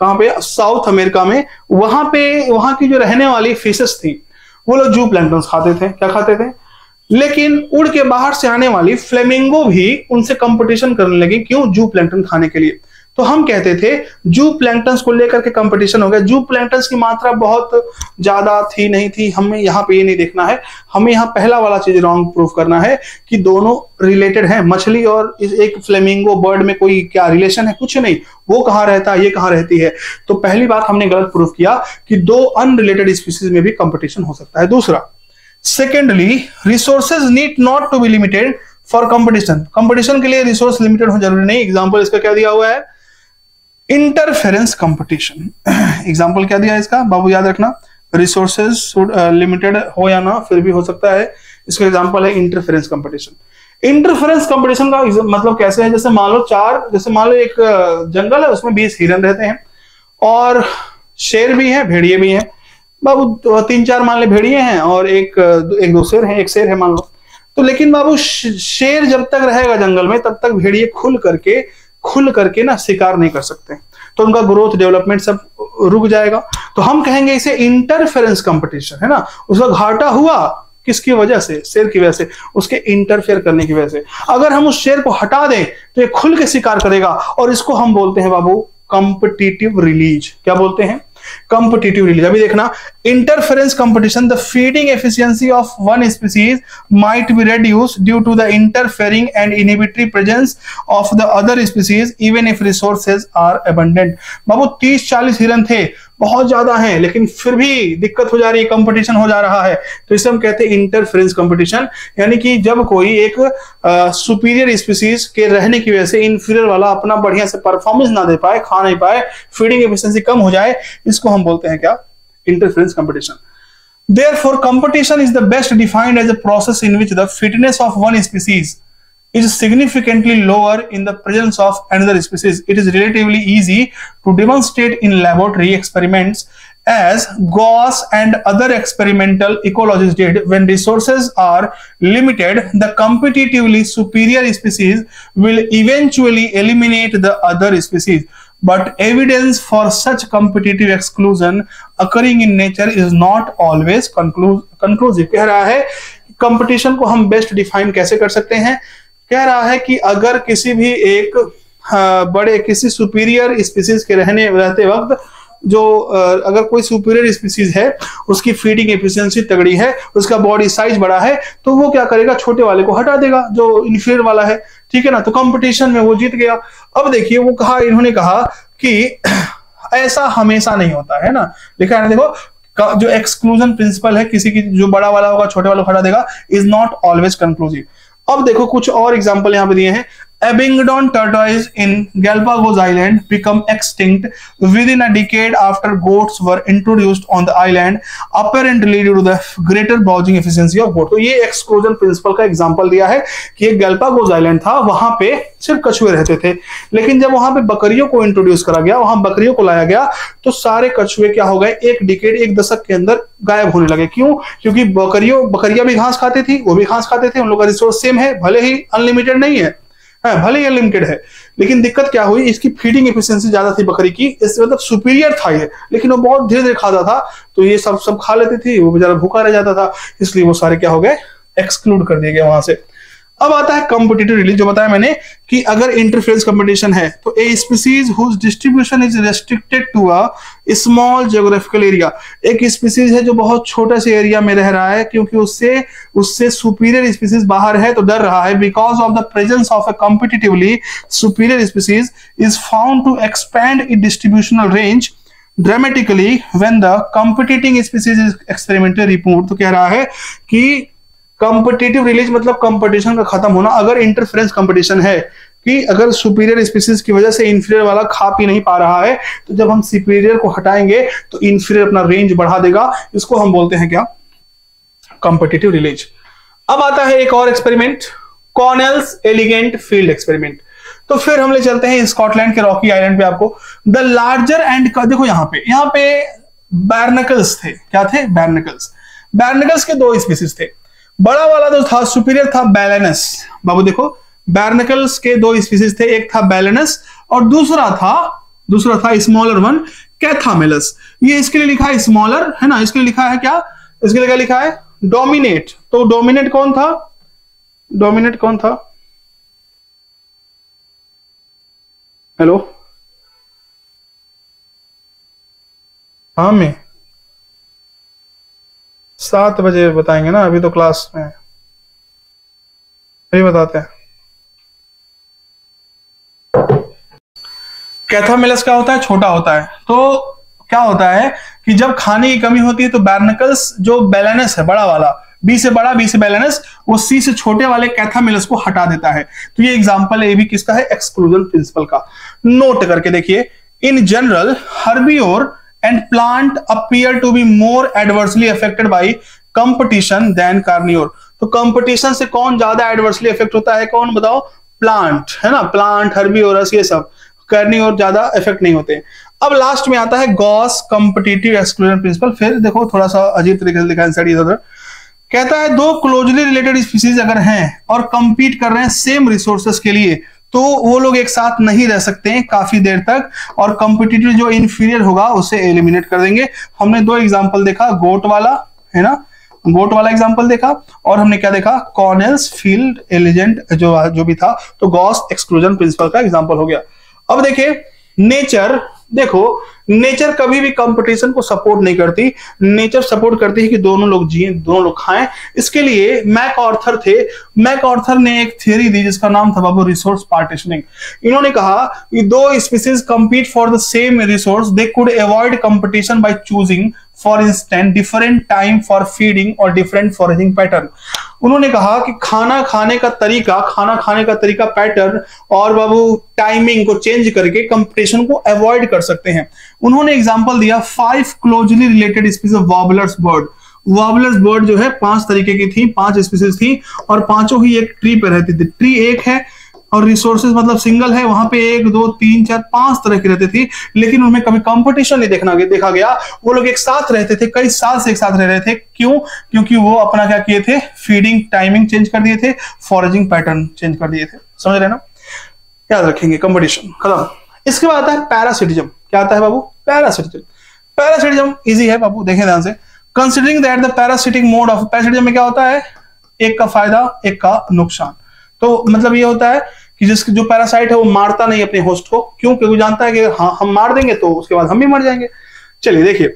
कहां पे? साउथ अमेरिका में. वहां पे, वहां की जो रहने वाली फिशेस थी, वो लोग जू प्लैंक्टन्स खाते थे. क्या खाते थे? लेकिन उड़ के बाहर से आने वाली फ्लेमिंगो भी उनसे कंपटीशन करने लगी. क्यों? जू प्लैंक्टन खाने के लिए. तो हम कहते थे जू प्लैंक्टन्स को लेकर के कंपटीशन हो गया. जू प्लैंक्टन्स की मात्रा बहुत ज्यादा थी, नहीं थी, हमें यहाँ पे ये नहीं देखना है. हमें यहाँ पहला वाला चीज रॉन्ग प्रूफ करना है कि दोनों रिलेटेड हैं. मछली और एक फ्लेमिंगो बर्ड में कोई क्या रिलेशन है? कुछ नहीं. वो कहाँ रहता है, ये कहाँ रहती है. तो पहली बात हमने गलत प्रूफ किया कि दो अनरिलेटेड स्पीसीज में भी कंपटीशन हो सकता है. दूसरा, secondly, resources need not to be limited for competition. Competition के लिए रिसोर्स लिमिटेड हो जरूरी नहीं. एग्जाम्पल इसका क्या दिया हुआ है? Interference competition. एग्जाम्पल क्या दिया इसका बाबू, याद रखना. रिसोर्सेज लिमिटेड हो या ना, फिर भी हो सकता है. इसका एग्जाम्पल है इंटरफेरेंस कंपटीशन. इंटरफेरेंस कंपटीशन का मतलब कैसे है? जैसे मान लो एक जंगल है, उसमें 20 हिरन रहते हैं, और शेर भी हैं, भेड़िए भी हैं. बाबू 3-4 मान ले भेड़िए हैं, और एक दो शेर हैं, एक शेर है मान लो. तो लेकिन बाबू शेर जब तक रहेगा जंगल में, तब तक भेड़िए खुल करके ना शिकार नहीं कर सकते. तो उनका ग्रोथ, डेवलपमेंट सब रुक जाएगा. तो हम कहेंगे इसे इंटरफेरेंस कंपटीशन, है ना. उसका घाटा हुआ किसकी वजह से? शेर की वजह से, उसके इंटरफेयर करने की वजह से. अगर हम उस शेर को हटा दें तो ये खुल के शिकार करेगा, और इसको हम बोलते हैं बाबू कंपिटिटिव रिलीज. क्या बोलते हैं? competitive release. अभी देखना, interference competition, the feeding efficiency of one species might be reduced due to the interfering and inhibitory presence of the other species even if resources are abundant. बाबू 30-40 हिरन थे, बहुत ज्यादा हैं, लेकिन फिर भी दिक्कत हो जा रही है, कंपटीशन हो जा रहा है, तो इसे हम कहते हैं इंटरफेरेंस कंपटीशन। यानी कि जब कोई एक सुपीरियर स्पीसीज के रहने की वजह से इंफीरियर वाला अपना बढ़िया से परफॉर्मेंस ना दे पाए, खा नहीं पाए, फीडिंग एफिशिएंसी कम हो जाए, इसको हम बोलते हैं क्या? Interference competition. Therefore, competition is the best defined as a process in which the fitness of one species is significantly lower in the presence of another species. It is relatively easy to demonstrate in laboratory experiments, as Gauss and other experimental ecologists did. When resources are limited, the competitively superior species will eventually eliminate the other species. But evidence for such competitive exclusion occurring in nature is not always conclusive. कह रहा है competition को हम best define कैसे कर सकते हैं? कह रहा है कि अगर किसी भी एक बड़े किसी सुपीरियर स्पीसीज के रहते वक्त जो अगर कोई सुपीरियर स्पीसीज है, उसकी फीडिंग एफिशिएंसी तगड़ी है, उसका बॉडी साइज बड़ा है, तो वो क्या करेगा? छोटे वाले को हटा देगा जो इंफीरियर वाला है, ठीक है ना? तो कंपटीशन में वो जीत गया। अब देखिए वो कहा, इन्होंने कहा कि ऐसा हमेशा नहीं होता है ना, लिखा है ना, देखो जो एक्सक्लूजन प्रिंसिपल है, किसी की जो बड़ा वाला होगा छोटे वाले को हटा देगा, इज नॉट ऑलवेज कंक्लूसिव। अब देखो कुछ और एग्जांपल यहां पे दिए हैं। Abingdon tortoise in Galapagos Island become extinct within a decade after goats were introduced on the island, apparently due to the greater browsing efficiency of goats। तो ये एक्सक्लूजन प्रिंसिपल का एग्जांपल दिया है कि एक गैलापागोस आइलैंड था, वहां पे सिर्फ कछुए रहते थे, लेकिन जब वहां पे बकरियों को इंट्रोड्यूस करा गया, वहां बकरियों को लाया गया, तो सारे कछुए क्या हो गए? एक डिकेड, एक दशक के अंदर गायब होने लगे। क्यों? क्योंकि बकरियां भी घास खाती थी, वो भी घास खाते थे, उन लोगों का रिसोर्स सेम है, भले ही अनलिमिटेड नहीं है, भले ही लिमिटेड है, लेकिन दिक्कत क्या हुई? इसकी फीडिंग एफिशिएंसी ज्यादा थी बकरी की, इससे मतलब सुपीरियर था ये, लेकिन वो बहुत धीरे धीरे खाता था, तो ये सब खा लेती थी, वो बेचारा भूखा रह जाता था, इसलिए वो सारे क्या हो गए? एक्सक्लूड कर दिए गए वहां से। अब आता है कॉम्पिटिटिव रिलीज, जो बताया मैंने कि अगर इंटरफेरेंस कंपटीशन है तो a species whose distribution is restricted to a small geographical area, एक स्पीसीज है जो बहुत छोटे से एरिया में रह रहा है, क्योंकि उससे सुपीरियर स्पीसीज बाहर है तो डर रहा है। Because of the presence of a competitively superior species is found to expand it distributional range dramatically when the competing species is experimentally removed। तो कह रहा है कि कॉम्पिटिटिव रिलीज मतलब कंपटीशन का खत्म होना। अगर इंटरफेरेंस कंपटीशन है कि अगर सुपीरियर स्पीसीज की वजह से इंफीरियर वाला खा पी नहीं पा रहा है, तो जब हम सुपीरियर को हटाएंगे तो इंफीरियर अपना रेंज बढ़ा देगा, इसको हम बोलते हैं क्या? Competitive release. अब आता है एक और एक्सपेरिमेंट, कॉर्नेल्स एलिगेंट फील्ड एक्सपेरिमेंट। तो फिर हम ले चलते हैं स्कॉटलैंड के रॉकी आइलैंड पे। आपको द लार्जर एंड, देखो यहाँ पे बैर्नकल्स थे। क्या थे? बैर्नकल्स। बैर्नकल्स के दो स्पीसीज थे। बड़ा वाला जो था सुपीरियर था बैलेनस। बाबू देखो बैर्नकल्स के दो स्पीसीज थे, एक था बैलेनस और दूसरा था स्मॉलर वन, कैथामेलस। ये इसके लिए लिखा है स्मॉलर, है ना, इसके लिए लिखा है क्या? इसके लिए क्या लिखा है? डोमिनेट। तो डोमिनेट कौन था? हेलो, हाँ, मैं 7 बजे बताएंगे ना, अभी तो क्लास में अभी बताते हैं। कैथामेलस क्या होता है? छोटा होता है। तो क्या होता है कि जब खाने की कमी होती है तो बैर्नकल्स जो बैलेनस है बड़ा वाला, बी से बड़ा, बी से बैलेनस, वो सी से छोटे वाले कैथामेलस को हटा देता है। तो ये एग्जांपल है, ये भी किसका है? एक्सक्लूजन प्रिंसिपल का। नोट करके देखिए, in general herbivore and plant appear to be more adversely affected by competition than carnivore। तो कंपटीशन से कौन ज्यादा एडवर्सली इफेक्ट होता है? कौन बताओ? प्लांट, है ना, प्लांट, हर्बिवोरस, ये सब। कार्निवोर ज्यादा इफेक्ट नहीं होते। अब लास्ट में आता है गॉस कॉम्पिटिटिव एक्सक्लूजन प्रिंसिपल। फिर देखो थोड़ा सा अजीब तरीके से लिखा है स्टडी इधर। कहता है दो क्लोजली रिलेटेड स्पीसीज अगर हैं और कंपीट कर रहे हैं सेम रिसोर्सेस के लिए, तो वो लोग एक साथ नहीं रह सकते हैं काफी देर तक, और कॉम्पिटिटिव जो इंफीरियर होगा उसे एलिमिनेट कर देंगे। हमने दो एग्जांपल देखा, गोट वाला, है ना, गोट वाला एग्जांपल देखा, और हमने क्या देखा? कॉर्नेल्स फील्ड एलिगेंट जो भी था। तो गॉस एक्सक्लूजन प्रिंसिपल का एग्जांपल हो गया। अब देखिए नेचर, देखो नेचर कभी भी कंपटीशन को सपोर्ट नहीं करती, नेचर सपोर्ट करती है कि दोनों लोग जिए, दोनों लोग खाएं। इसके लिए मैक ऑर्थर थे, मैक ऑर्थर ने एक थ्योरी दी जिसका नाम था बाबू रिसोर्स पार्टीशनिंग। इन्होंने कहा कि दो species compete for the same resource, they could avoid competition by choosing for instant different time for feeding or different foraging pattern. उन्होंने कहा कि खाना खाने का तरीका पैटर्न और बाबू टाइमिंग को चेंज करके कंपटीशन को अवॉइड कर सकते हैं। उन्होंने एग्जांपल दिया 5 closely related species of warblers bird. Warblers bird जो है 5 तरीके की थी, 5 स्पीसीज थी और पांचों ही एक ट्री पे रहती थी। ट्री एक है और रिसोर्सेज मतलब सिंगल है, वहां पे 1 2 3 4 5 तरह की रहती थी, लेकिन उनमें कभी कंपटीशन नहीं देखा गया। वो लोग एक साथ रहते थे, कई साल से एक साथ रह रहे थे। क्यों? क्योंकि वो अपना क्या किए थे, फीडिंग टाइमिंग चेंज कर दिए थे, फॉरेजिंग पैटर्न चेंज कर दिए थे। समझ रहे ना, याद रखेंगे। कंपटीशन खत्म। इसके बाद आता है पैरासिटिज्म। क्या आता है बाबू? पैरासिटिज्म। पैरासिटिज्म इजी है बाबू, देखें ध्यान से। Considering that the parasitic mode of, parasitism में क्या होता है, एक का फायदा एक का नुकसान। तो मतलब ये होता है कि जो पैरासाइट है वो मारता नहीं अपने होस्ट को। क्यों? क्योंकि जानता है कि हाँ हम मार देंगे तो उसके बाद हम भी मर जाएंगे। चलिए देखिए,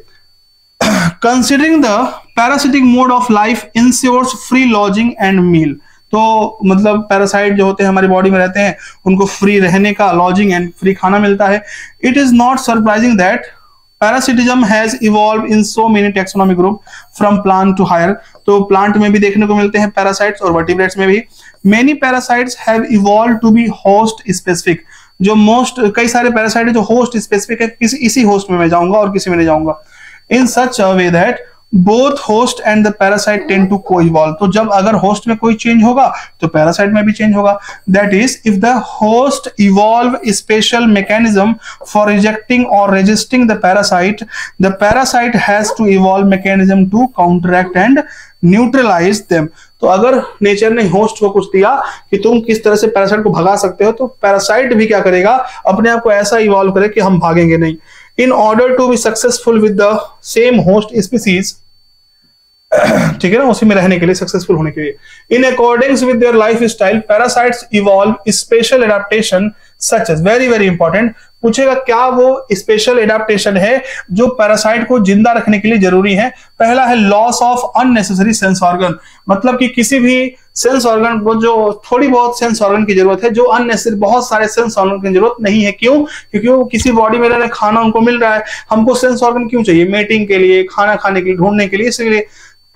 considering the parasitic mode of life ensures free lodging and meal. तो मतलब पैरासाइट जो होते हैं हमारी बॉडी में रहते हैं, उनको फ्री रहने का, लॉजिंग एंड फ्री खाना मिलता है। It is not surprising that parasitism has evolve in so many taxonomic group from plant to higher. तो प्लांट में भी देखने को मिलते हैं पैरासाइट्स और वर्टिब्रेट्स में भी। Many parasites have evolve to be host specific. जो कई सारे पैरासाइट है जो होस्ट स्पेसिफिक है, इसी होस्ट में मैं जाऊंगा और किसी में नहीं जाऊंगा। In such a way that both host and the parasite tend to coevolve. तो जब अगर होस्ट में कोई चेंज होगा तो पैरासाइट में भी चेंज होगा। That is if the host evolve special mechanism for rejecting or resisting the parasite has to evolve mechanism to counteract and neutralise them. तो अगर नेचर ने होस्ट को कुछ दिया कि तुम किस तरह से पैरासाइट को भगा सकते हो, तो पैरासाइट भी क्या करेगा, अपने आप को ऐसा इवॉल्व करे कि हम भागेंगे नहीं। In order to be successful with the same host species, ठीक है ना, उसी में रहने के लिए, सक्सेसफुल होने के लिए, in accordance with their lifestyle, parasites evolve special adaptation such as, very very important, पूछेगा क्या वो स्पेशल एडाप्टेशन है जो पैरासाइट को जिंदा रखने के लिए जरूरी है। पहला है loss of unnecessary sense organ. मतलब कि किसी भी सेंस ऑर्गन को जो थोड़ी बहुत सेंस ऑर्गन की जरूरत है, जो अननेसेसरी बहुत सारे सेंस ऑर्गन की जरूरत नहीं है। क्यों? क्योंकि वो किसी बॉडी में रहने खाना उनको मिल रहा है। हमको सेंस ऑर्गन क्यों चाहिए? मेटिंग के लिए, खाना खाने के लिए, ढूंढने के लिए। इसलिए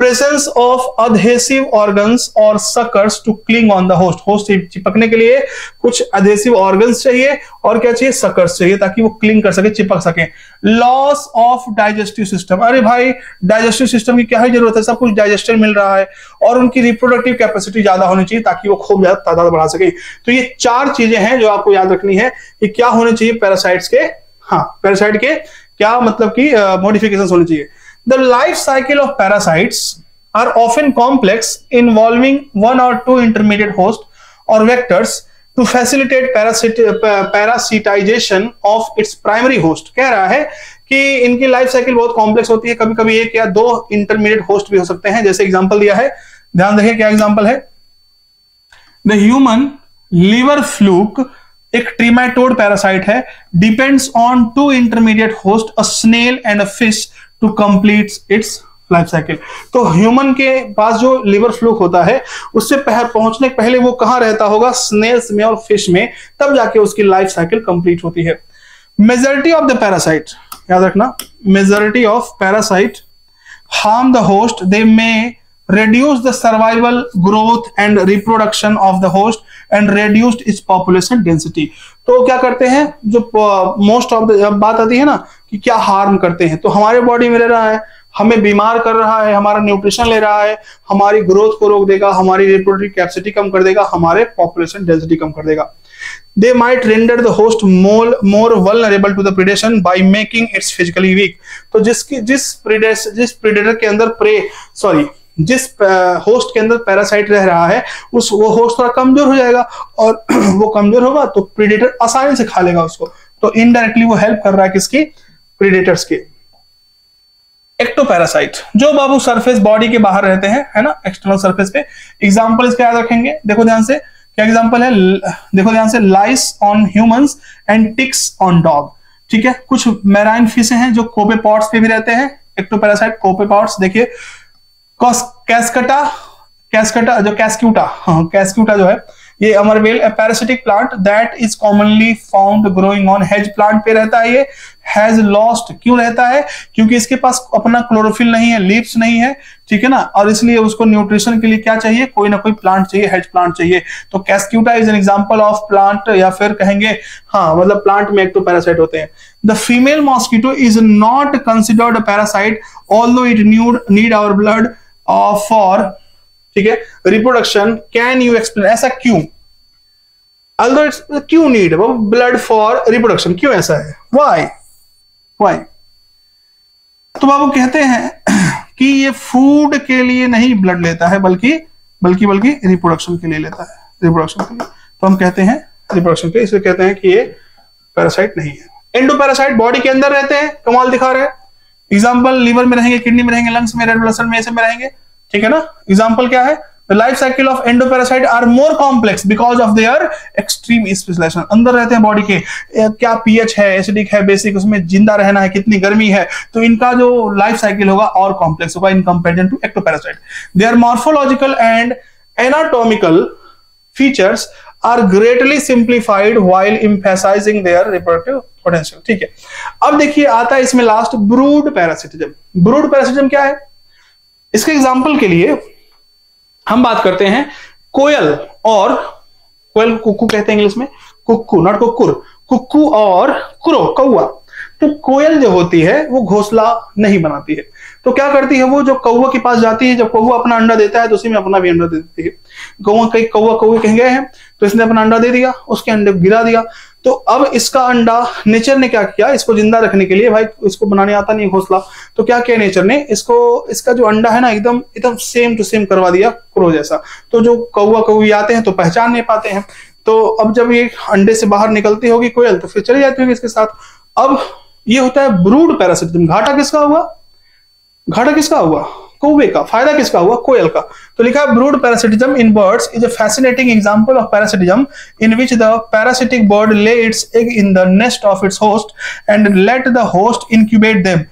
प्रेजेंस ऑफ अधेसिव ऑर्गन्स और suckers to cling on the host. Host चिपकने के लिए कुछ अधेसिव ऑर्गन्स चाहिए और क्या चाहिए? सकर्स चाहिए, ताकि वो क्लिंग कर सके, चिपक सके। Loss of digestive system. अरे भाई, डाइजेस्टिव सिस्टम की क्या ही जरूरत है, सब कुछ डाइजेस्टर मिल रहा है। और उनकी रिप्रोडक्टिव कैपेसिटी ज्यादा होनी चाहिए ताकि वो खूब ज्यादा तादाद बढ़ा सके। तो ये 4 चीजें हैं जो आपको याद रखनी है कि क्या होने चाहिए पैरासाइट्स के। हाँ, पैरासाइट के क्या मतलब कि मॉडिफिकेशंस होनी चाहिए। The life cycle of parasites are often complex, involving 1 or 2 intermediate hosts or vectors to facilitate parasitization of its primary host। कह रहा है कि इनकी लाइफ साइकिल बहुत कॉम्प्लेक्स होती है, कभी कभी 1 या 2 इंटरमीडिएट होस्ट भी हो सकते हैं। जैसे एग्जांपल दिया है, ध्यान रखिए क्या एग्जांपल है। द ह्यूमन लिवर फ्लूक एक ट्रीमेटोड पैरासाइट है, depends on 2 intermediate host, a snail and a fish, to complete its life cycle. तो ह्यूमन के पास जो लिवर फ्लूक होता है, उससे पहुंचने के पहले वो कहां रहता होगा? स्नेल्स में और फिश में, तब जाके उसकी लाइफ साइकिल कंप्लीट होती है। मेजॉरिटी ऑफ द पैरासाइट, याद रखना, majority of parasite harm the host, they may reduce the survival, growth and reproduction of the host and reduced its population density। तो क्या करते हैं, जो मोस्ट ऑफ द बात आती है ना कि क्या हार्म करते हैं, तो हमारे बॉडी में रह रहा है, हमें बीमार कर रहा है, हमारा न्यूट्रिशन ले रहा है, हमारी ग्रोथ को रोक देगा, हमारी रिप्रोडक्टिव कैपेसिटी कम कर देगा, हमारे पॉपुलेशन डेंसिटी कम कर देगा। They might render the host more vulnerable to the predation by making it physically weak। तो जिस प्रेडेटर के अंदर जिस होस्ट के अंदर पैरासाइट रह रहा है, वो होस्ट थोड़ा कमजोर हो जाएगा, और वो कमजोर होगा तो प्रेडेटर आसानी से खा लेगा उसको। तो इनडायरेक्टली वो हेल्प कर रहा है किसकी? प्रेडेटर्स के। एक्टोपैरासाइट, जो बाबू सरफेस बॉडी के बाहर रहते हैं, है ना, एक्सटर्नल सरफेस पे। एग्जांपल इसका याद रखेंगे, देखो ध्यान से। क्या एग्जांपल है, देखो ध्यान से, lice on humans and ticks on dog. ठीक है, कुछ मैराइन फिश हैं जो कोपेपॉड्स पे भी रहते हैं, एक्टोपैरासाइट कोपेपॉड्स। देखिए कैस्कटा जो कैस्क्यूटा, हाँ कैस्क्यूटा जो है ये अमरवेल, a parasitic plant that is commonly found growing on hedge plant पे रहता है। ये हैज लॉस्ट, क्यों रहता है, क्योंकि इसके पास अपना क्लोरोफिल नहीं है, लीव्स नहीं है, ठीक है ना, और इसलिए उसको न्यूट्रिशन के लिए क्या चाहिए, कोई ना कोई प्लांट चाहिए, हेज प्लांट चाहिए। तो Cuscuta is an example of plant, या फिर कहेंगे हाँ मतलब प्लांट में एक्टोपैरासाइट होते हैं। The female mosquito is not considered a parasite although it need our blood for, ठीक है, रिप्रोडक्शन। कैन यू एक्सप्लेन, ऐसा क्यों, although it's क्यों नीड ब्लड फॉर रिप्रोडक्शन, क्यों ऐसा है, वाई। तो बाबू कहते हैं कि ये फूड के लिए नहीं ब्लड लेता है, बल्कि रिप्रोडक्शन के लिए लेता है, रिप्रोडक्शन के लिए। तो हम कहते हैं रिप्रोडक्शन के, इसलिए कहते हैं कि ये पैरासाइट नहीं है। एंडोपैरासाइट बॉडी के अंदर रहते हैं, कमाल दिखा रहे हैं। एग्जाम्पल, लीवर में रहेंगे, किडनी में रहेंगे, लंग्स में, रेड ब्लड सेल में, ऐसे में रहेंगे, ठीक है ना। एग्जाम्पल क्या है, The life cycle of endoparasite are more complex because of their extreme specialization। अंदर रहते हैं बॉडी के, क्या पीएच है, एसिडिक है, बेसिक, उसमें जिंदा रहना है, कितनी गर्मी है, तो इनका जो लाइफ साइकिल होगा और कॉम्प्लेक्स होगा in comparison to ectoparasite. Their morphological and anatomical features are greatly simplified while emphasizing their reproductive potential। ठीक है, अब देखिए आता है इसमें last brood parasitism. Brood parasitism क्या है, इसके एग्जाम्पल के लिए हम बात करते हैं कोयल, और कोयल कुक्कू कहते हैं इंग्लिश में, कुक्कू नॉट कुक्कुर, कुक्कू और क्रो कौआ। तो कोयल जो होती है वो घोंसला नहीं बनाती है, तो क्या करती है, वो जो कौआ के पास जाती है, जब कौआ अपना अंडा देता है तो उसी में अपना भी अंडा दे देती है। कौआ कहीं गए हैं तो इसने अपना अंडा दे दिया, उसके अंडे गिरा दिया, तो अब इसका अंडा नेचर ने क्या किया, इसको जिंदा रखने के लिए, भाई इसको बनाने आता नहीं घोंसला, तो क्या किया नेचर ने, इसको इसका जो अंडा है ना एकदम सेम टू सेम करवा दिया क्रो जैसा। तो जो कौआ कौवी आते हैं तो पहचान नहीं पाते हैं, तो अब जब ये अंडे से बाहर निकलती होगी कोयल तो फिर चली जाती होगी इसके साथ। अब ये होता है ब्रूड पैरासिटिज्म। घाटा किसका हुआ, कौवे का, फायदा किसका हुआ, कोयल का। तो लिखा है brood parasitism in birds is a fascinating example of parasitism in which the parasitic bird lay its egg in the nest of its host and let the host incubate them.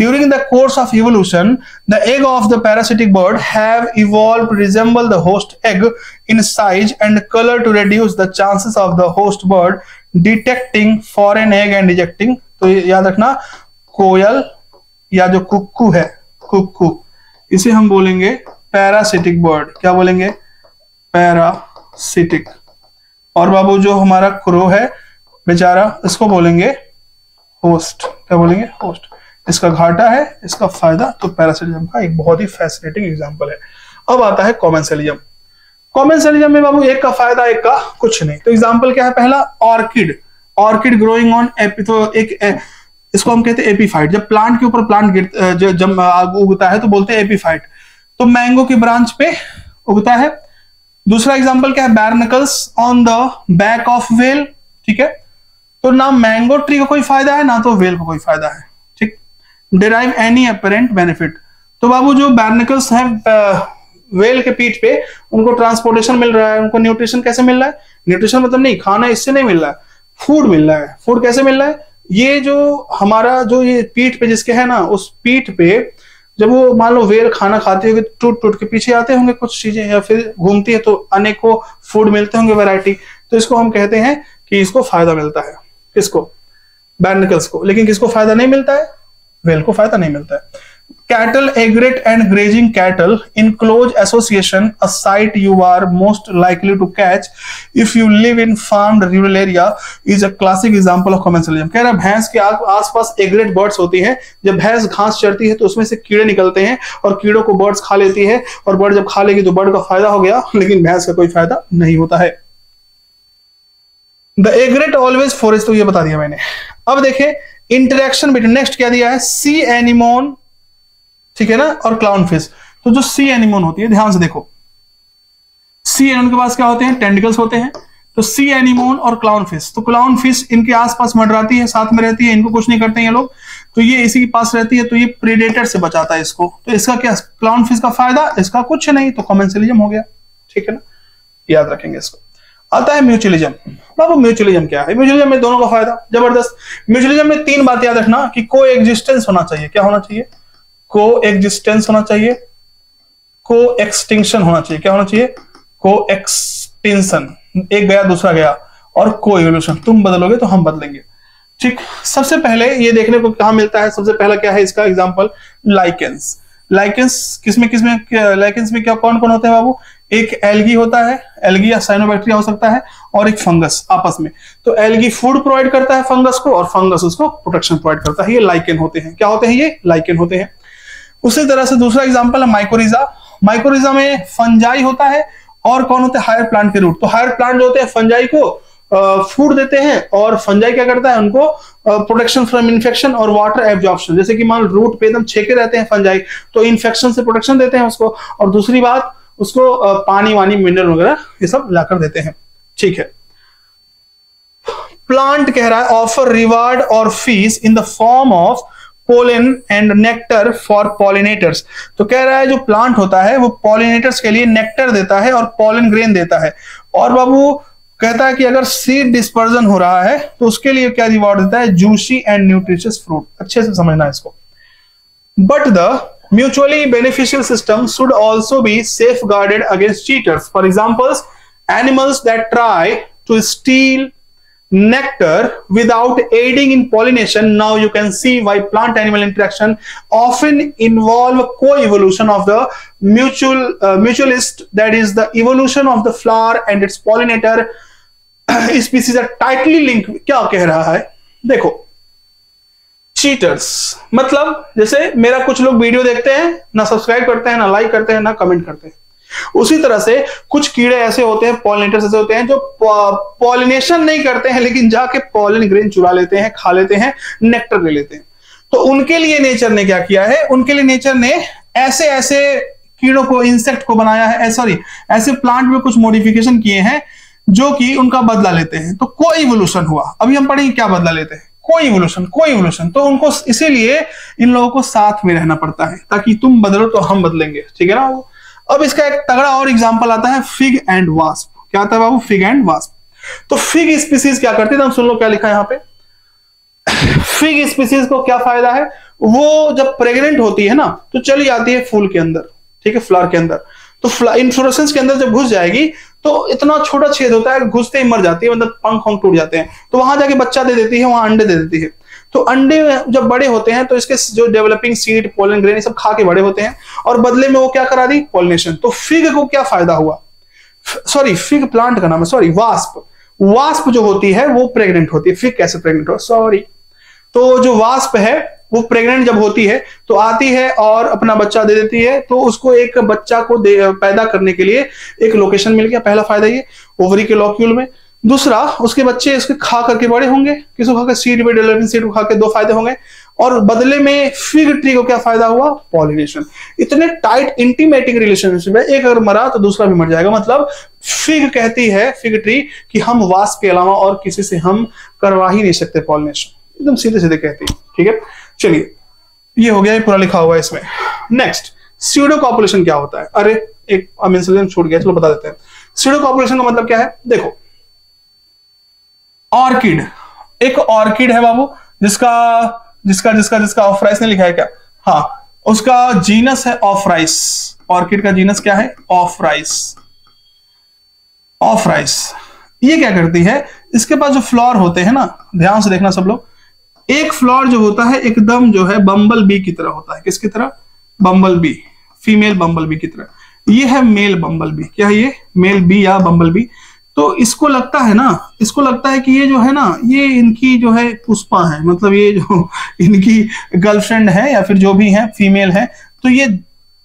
During the course of evolution, the egg of the parasitic bird have evolved to resemble the host egg in size and color to reduce the chances of the host bird detecting foreign egg and ejecting। तो याद रखना, कोयल या जो कुक्कू है, कुक्कू, इसे हम बोलेंगे parasitic bird. क्या बोलेंगे, पैरासिटिक। और बाबू जो हमारा क्रो है बेचारा, इसको बोलेंगे होस्ट। क्या बोलेंगे, होस्ट। इसका घाटा है, इसका फायदा। तो पैरासिटिज्म का एक बहुत ही फैसिनेटिंग एग्जांपल है। अब आता है कॉमेंसेलिज्म। कॉमेंसेलिज्म में बाबू एक का फायदा एक का कुछ नहीं। तो एग्जांपल क्या है, पहला ऑर्किड ग्रोइंग ऑन एपी, तो एक इसको हम कहते हैं एपीफाइट। जब प्लांट के ऊपर प्लांट जब उगता है तो बोलते हैं एपीफाइट। तो मैंगो की ब्रांच पे उगता है। दूसरा एग्जांपल क्या है, barnacles on the back of whale. ठीक है, तो ना मैंगो ट्री को कोई फायदा है ना तो वेल को कोई फायदा है। ठीक, डिराइव एनी अपेरेंट बेनिफिट। तो बाबू जो बैर्नकल्स हैं वेल के पीठ पे, उनको ट्रांसपोर्टेशन मिल रहा है, उनको न्यूट्रिशन कैसे मिल रहा है, न्यूट्रिशन मतलब नहीं खाना इससे नहीं मिल रहा है, फूड मिल रहा है। फूड कैसे मिल रहा है, ये जो हमारा जो ये पीठ पे जिसके है ना, उस पीठ पे जब वो मान लो वेल खाना खाती होगी, टूट के पीछे आते होंगे कुछ चीजें, या फिर घूमती है तो अनेकों फूड मिलते होंगे, वैरायटी। तो इसको हम कहते हैं कि इसको फायदा मिलता है, किसको, बैर्नकल्स को। लेकिन किसको फायदा नहीं मिलता है, वेल को फायदा नहीं मिलता है। Cattle, egret and grazing cattle in close association, a sight you are most likely to catch if you live in farmed rural area, is a classic example of commensalism। कह रहा भैंस के आसपास एग्रेट बर्ड्स होती हैं। जब भैंस घास चरती है तो उसमें से कीड़े निकलते हैं और कीड़ों को बर्ड्स खा लेती है, और बर्ड जब खा लेगी तो बर्ड का फायदा हो गया, लेकिन भैंस का कोई फायदा नहीं होता है। द एग्रेट ऑलवेज फॉरेस्ट, तो ये बता दिया मैंने। अब देखें इंटरेक्शन बिटवीन, नेक्स्ट क्या दिया है, सी एनिमोन, ठीक है ना, और क्लाउन फिश। तो जो सी एनिमोन होती है, ध्यान से देखो, सी एनिमोन के पास क्या होते हैं, टेंटिकल्स होते हैं। तो सी एनिमोन और क्लाउन फिश, तो क्लाउन फिश इनके आसपास मंडराती है, साथ में रहती है, इनको कुछ नहीं करते हैं ये लोग, तो ये इसी के पास रहती है, तो ये प्रेडेटर से बचाता है इसको। तो इसका क्या, क्लाउन फिश का फायदा, इसका कुछ नहीं, तो कॉमेंसलिज्म हो गया। ठीक है ना, याद रखेंगे इसको। आता है म्यूचुअलिज्म। बाबू म्यूचुअलिज्म क्या है? म्यूचुअलिज्म में दोनों का फायदा जबरदस्त। म्यूचुअलिज्म में 3 बात याद रखना कि को एग्जिस्टेंस होना चाहिए। क्या होना चाहिए? को एग्जिस्टेंस होना चाहिए, को एक्सटिंक्शन होना चाहिए। क्या होना चाहिए? को एक्सटिंक्शन, एक गया दूसरा गया, और को इवोल्यूशन, तुम बदलोगे तो हम बदलेंगे। ठीक, सबसे पहले ये देखने को कहां मिलता है? सबसे पहला क्या है इसका एग्जांपल? लाइकेंस। लाइकेंस किसमें लाइकेंस में क्या कौन कौन होते हैं बाबू? एक एल्गी होता है, एल्गी या साइनोबैक्टीरिया हो सकता है, और एक फंगस आपस में। तो एल्गी फूड प्रोवाइड करता है फंगस को, और फंगस उसको प्रोटेक्शन प्रोवाइड करता है। ये लाइकेन होते हैं। क्या होते हैं? ये लाइकेन होते हैं। उसी तरह से दूसरा एग्जांपल है माइकोरिजा। माइकोरिजा में फंजाई होता है, और कौन होते हैं? हायर प्लांट के रूट। तो हायर प्लांट जो होते हैं फंजाई को फूड देते हैं, और फंजाई क्या करता है? उनको प्रोटेक्शन फ्रॉम इन्फेक्शन और वाटर एब्जॉर्प्शन। जैसे कि मान रूट पे एकदम छेके रहते हैं फंजाई, तो इन्फेक्शन से प्रोटेक्शन देते हैं उसको, और दूसरी बात उसको पानी वानी मिनरल वगैरह ये सब लाकर देते हैं। ठीक है, प्लांट कह रहा है ऑफर रिवार्ड और fees in the form of pollen and nectar for pollinators. तो कह रहा है जो प्लांट होता है वो पॉलिनेटर्स के लिए नेक्टर देता है और पॉलन ग्रेन देता है। और बाबू कहता है कि अगर सीड डिस्पर्जन हो रहा है तो उसके लिए क्या रिवॉर्ड देता है? Juicy and nutritious fruit. अच्छे से समझना है इसको। But the mutually beneficial system should also be safeguarded against cheaters. For examples, animals that try to steal nectar without aiding in pollination. Now you can see why plant animal interaction often involve co-evolution of the mutualist, that is the evolution of the flower and its pollinator species are tightly linked. क्या कह रहा है? देखो, cheaters मतलब जैसे मेरा कुछ लोग वीडियो देखते हैं, ना सब्सक्राइब करते हैं, ना लाइक करते हैं, ना कमेंट करते हैं। उसी तरह से कुछ कीड़े ऐसे होते हैं, पॉलिनेटर्स ऐसे होते हैं जो पॉलिनेशन नहीं करते हैं, लेकिन जाके पॉलन ग्रेन चुरा लेते हैं, खा लेते हैं, नेक्टर ले लेते हैं। तो उनके लिए नेचर ने क्या किया है? उनके लिए नेचर ने ऐसे ऐसे कीड़ों को, इंसेक्ट को बनाया है, सॉरी ऐसे प्लांट में कुछ मॉडिफिकेशन किए हैं जो कि उनका बदला लेते हैं। तो को इवोल्यूशन हुआ। अभी हम पढ़ेंगे क्या बदला लेते हैं? को इवोल्यूशन। तो उनको इसीलिए इन लोगों को साथ में रहना पड़ता है, ताकि तुम बदलो तो हम बदलेंगे। ठीक है ना। अब इसका एक तगड़ा और एग्जांपल आता है फिग एंड वास्प। क्या आता है बाबू? Fig and wasp. तो फिग स्पीसीज क्या करती है? सुन लो क्या लिखा है यहाँ पे। फिग स्पीसीज को क्या फायदा है? वो जब प्रेग्नेंट होती है ना तो चली जाती है फूल के अंदर, ठीक है, फ्लावर के अंदर। तो इन्फ्लोरेसेंस के अंदर जब घुस जाएगी तो इतना छोटा छेद होता है, घुसते ही मर जाती है, मतलब पंख टूट जाते हैं। तो वहां जाके बच्चा दे देती है, वहां अंडे दे देती है। तो अंडे जब बड़े होते हैं तो इसके जो डेवलपिंग सीड, पोलन ग्रेन, सब खा के बड़े होते हैं, और बदले में वो क्या करा दी? पॉलिनेशन। तो फिग को क्या फायदा हुआ? सॉरी, फिग प्लांट का नाम है, सॉरी, वास्प। वास्प जो होती है वो प्रेग्नेंट होती है। फिग कैसे प्रेग्नेंट हो? सॉरी। तो जो वास्प है वो प्रेग्नेंट जब होती है तो आती है और अपना बच्चा दे देती है। तो उसको एक बच्चा को पैदा करने के लिए एक लोकेशन मिल गया। पहला फायदा ये, ओवरी के लॉक्यूल में। दूसरा, उसके बच्चे इसके खा करके बड़े होंगे। किसको खा के? सीड में, डेवलपिंग सीड को खा के 2 फायदे होंगे। और बदले में फिग ट्री को क्या फायदा हुआ? पॉलिनेशन। इतने टाइट इंटीमेटिंग रिलेशनशिप है, एक अगर मरा तो दूसरा भी मर जाएगा। मतलब फिग कहती है, फिग ट्री, कि हम वास्प के अलावा और किसी से हम करवा ही नहीं सकते पॉलिनेशन। एकदम सीधे सीधे कहती है। ठीक है, चलिए, ये हो गया, ये पूरा लिखा हुआ है इसमें। नेक्स्ट, स्यूडो कॉपुलेशन क्या होता है? अरे एक इंसिडेंट छूट गया, चलो बता देते हैं। स्यूडो कॉपुलेशन का मतलब क्या है? देखो, ऑर्किड, एक ऑर्किड है बाबू, जिसका ऑफराइस ने लिखा है क्या? हाँ, उसका जीनस है ऑफराइस। ऑर्किड का जीनस क्या है? ऑफराइस। ये क्या करती है? इसके पास जो फ्लावर होते हैं ना, ध्यान से देखना सब लोग, एक फ्लावर जो होता है एकदम जो है बम्बल बी की तरह होता है। किसकी तरह? बम्बल बी, फीमेल बम्बल बी की तरह। ये है मेल बम्बल बी। क्या है ये? मेल बी या बम्बल बी। तो इसको लगता है कि ये जो है ना, ये इनकी जो है पुष्पा है, मतलब ये जो इनकी गर्लफ्रेंड है या फिर जो भी है, फीमेल है। तो ये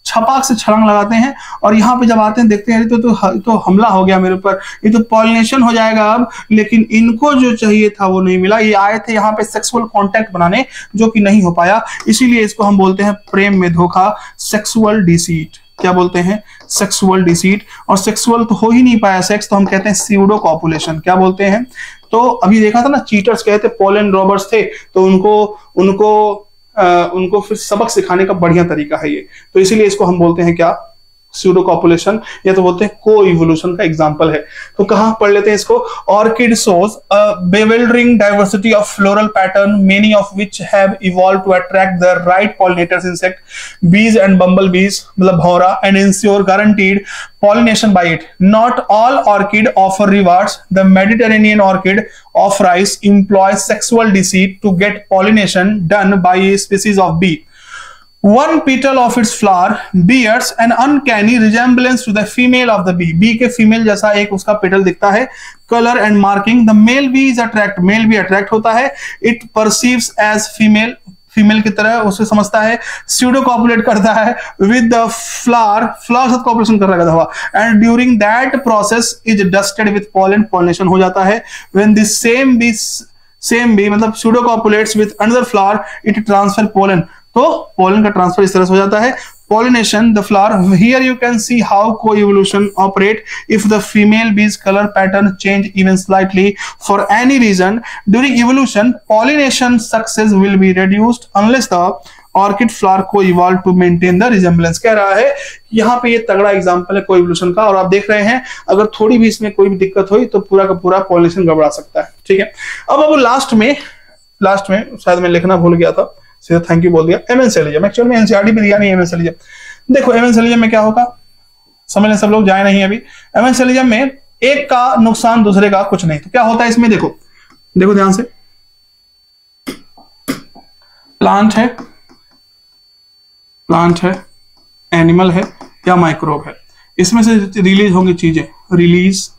छपाक से छलांग लगाते हैं, और यहाँ पे जब आते हैं देखते हैं तो हमला हो गया मेरे ऊपर, ये तो पॉलिनेशन हो जाएगा अब। लेकिन इनको जो चाहिए था वो नहीं मिला। ये आए थे यहाँ पे सेक्सुअल कांटेक्ट बनाने, जो कि नहीं हो पाया। इसीलिए इसको हम बोलते हैं प्रेम में धोखा, सेक्सुअल डिसीट। क्या बोलते हैं? Sexual deceit. और सेक्सुअल तो हो ही नहीं पाया सेक्स, तो हम कहते हैं स्यूडो कॉपुलेशन। क्या बोलते हैं? तो अभी देखा था ना, चीटर्स कहते पोलन रॉबर्स थे, तो उनको फिर सबक सिखाने का बढ़िया तरीका है ये। तो इसीलिए इसको हम बोलते हैं क्या? स्यूडो कॉपुलेशन या तो बोलते हैं को इवोल्यूशन का एग्जांपल है। तो कहां पढ़ लेते हैं इसको। Orchid shows a bewildering diversity of floral pattern, many of which have evolved to attract the right pollinators, insect, bees and bumblebees, मतलब भौरा, and ensure guaranteed pollination by it. Not all orchid offer rewards. The Mediterranean orchid of rice employs sexual deceit to get pollination done by a species of bee. One petal of its flower bears an uncanny resemblance to the female of the bee. Bee के female जैसा एक उसका petal दिखता है। Color and marking, the male bee is attract, male भी attract होता है। It perceives as female, female की तरह उसे समझता है। स्यूडो कॉपुलेट करता है विद द फ्लावर, फ्लावर साथ कॉपुलेशन कर रहा था, and during that process is dusted with pollen, pollination हो जाता है। व्हेन दिस सेम बी मतलब pseudocopulates with another flower, it transfer pollen, तो पोलन का ट्रांसफर इस तरह से हो जाता है। Pollination, the flower. Here you can see how co-evolution operate. If the female bee's color pattern change even slightly for any reason during evolution, pollination success will be reduced unless the orchid flower co-evolve to maintain the resemblance. कह रहा है यहाँ पे ये तगड़ा example है co-evolution का, और आप देख रहे हैं अगर थोड़ी भी इसमें कोई भी दिक्कत हुई तो पूरा का पूरा pollination गड़बड़ा सकता है। ठीक है, अब लास्ट में शायद मैं लिखना भूल गया था, सीधा थैंक यू बोल दिया। एमेंसेलियम, एक्चुअल में एनसीईआरटी भी दिया नहीं एमेंसेलियम। देखो एमेंसेलियम में क्या होगा, समझ लें सब लोग, जाए नहीं अभी। एमेंसेलियम में एक का नुकसान दूसरे का कुछ नहीं। तो क्या होता है इसमें, देखो ध्यान से, प्लांट है, एनिमल है या माइक्रोब है, इसमें से रिलीज होंगी चीजें, रिलीज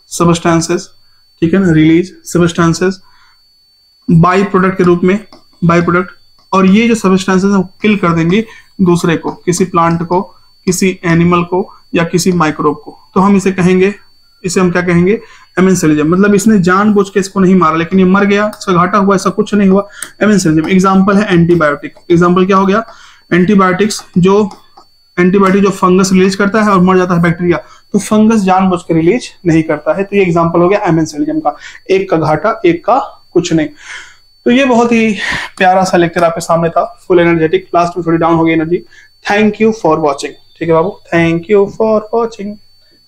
सबस्टेंसेस, ठीक है ना, रिलीज सबस्टेंसेस बाई प्रोडक्ट के रूप में, बाई प्रोडक्ट, और ये जो सबस्टेंसेस है वो किल कर देंगे दूसरे को, किसी प्लांट को, किसी एनिमल को या किसी माइक्रोब को। तो हम इसे हम क्या कहेंगे, एमेंसेलियम। मतलब इसने जानबूझ के इसको नहीं मारा, लेकिन ये मर गया, इसका घाटा हुआ, ऐसा कुछ नहीं हुआ, एमेंसेलियम। एग्जाम्पल है एंटीबायोटिक। एग्जाम्पल क्या हो गया, एंटीबायोटिक जो फंगस रिलीज करता है और मर जाता है बैक्टीरिया, तो फंगस जानबूझ के रिलीज नहीं करता है। तो ये एग्जाम्पल हो गया एमेंसेलियम का, एक का घाटा एक का कुछ नहीं। तो ये बहुत ही प्यारा सा लेक्चर आपके सामने था, फुल एनर्जेटिक, लास्ट में थोड़ी डाउन हो गई energy. Thank you for watching. ठीक है बाबू, thank you for watching,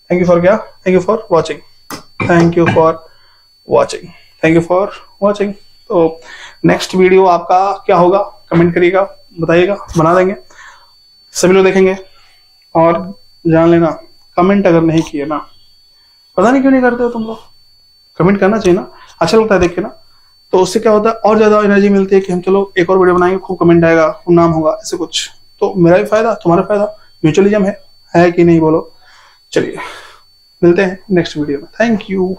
thank you for क्या, thank you for watching, thank you for watching, thank you for watching. तो नेक्स्ट वीडियो आपका क्या होगा, कमेंट करिएगा, बताइएगा, बना देंगे, सभी लोग देखेंगे। और जान लेना, कमेंट अगर नहीं किए ना, पता नहीं क्यों नहीं करते हो तुम लोग, कमेंट करना चाहिए ना, अच्छा लगता है देख के ना, तो उससे क्या होता है और ज्यादा एनर्जी मिलती है कि हम चलो एक और वीडियो बनाएंगे, खूब कमेंट आएगा, खूब नाम होगा, ऐसे कुछ। तो मेरा भी फायदा, तुम्हारा फायदा, म्यूचुअलिज्म है कि नहीं बोलो। चलिए मिलते हैं नेक्स्ट वीडियो में, थैंक यू।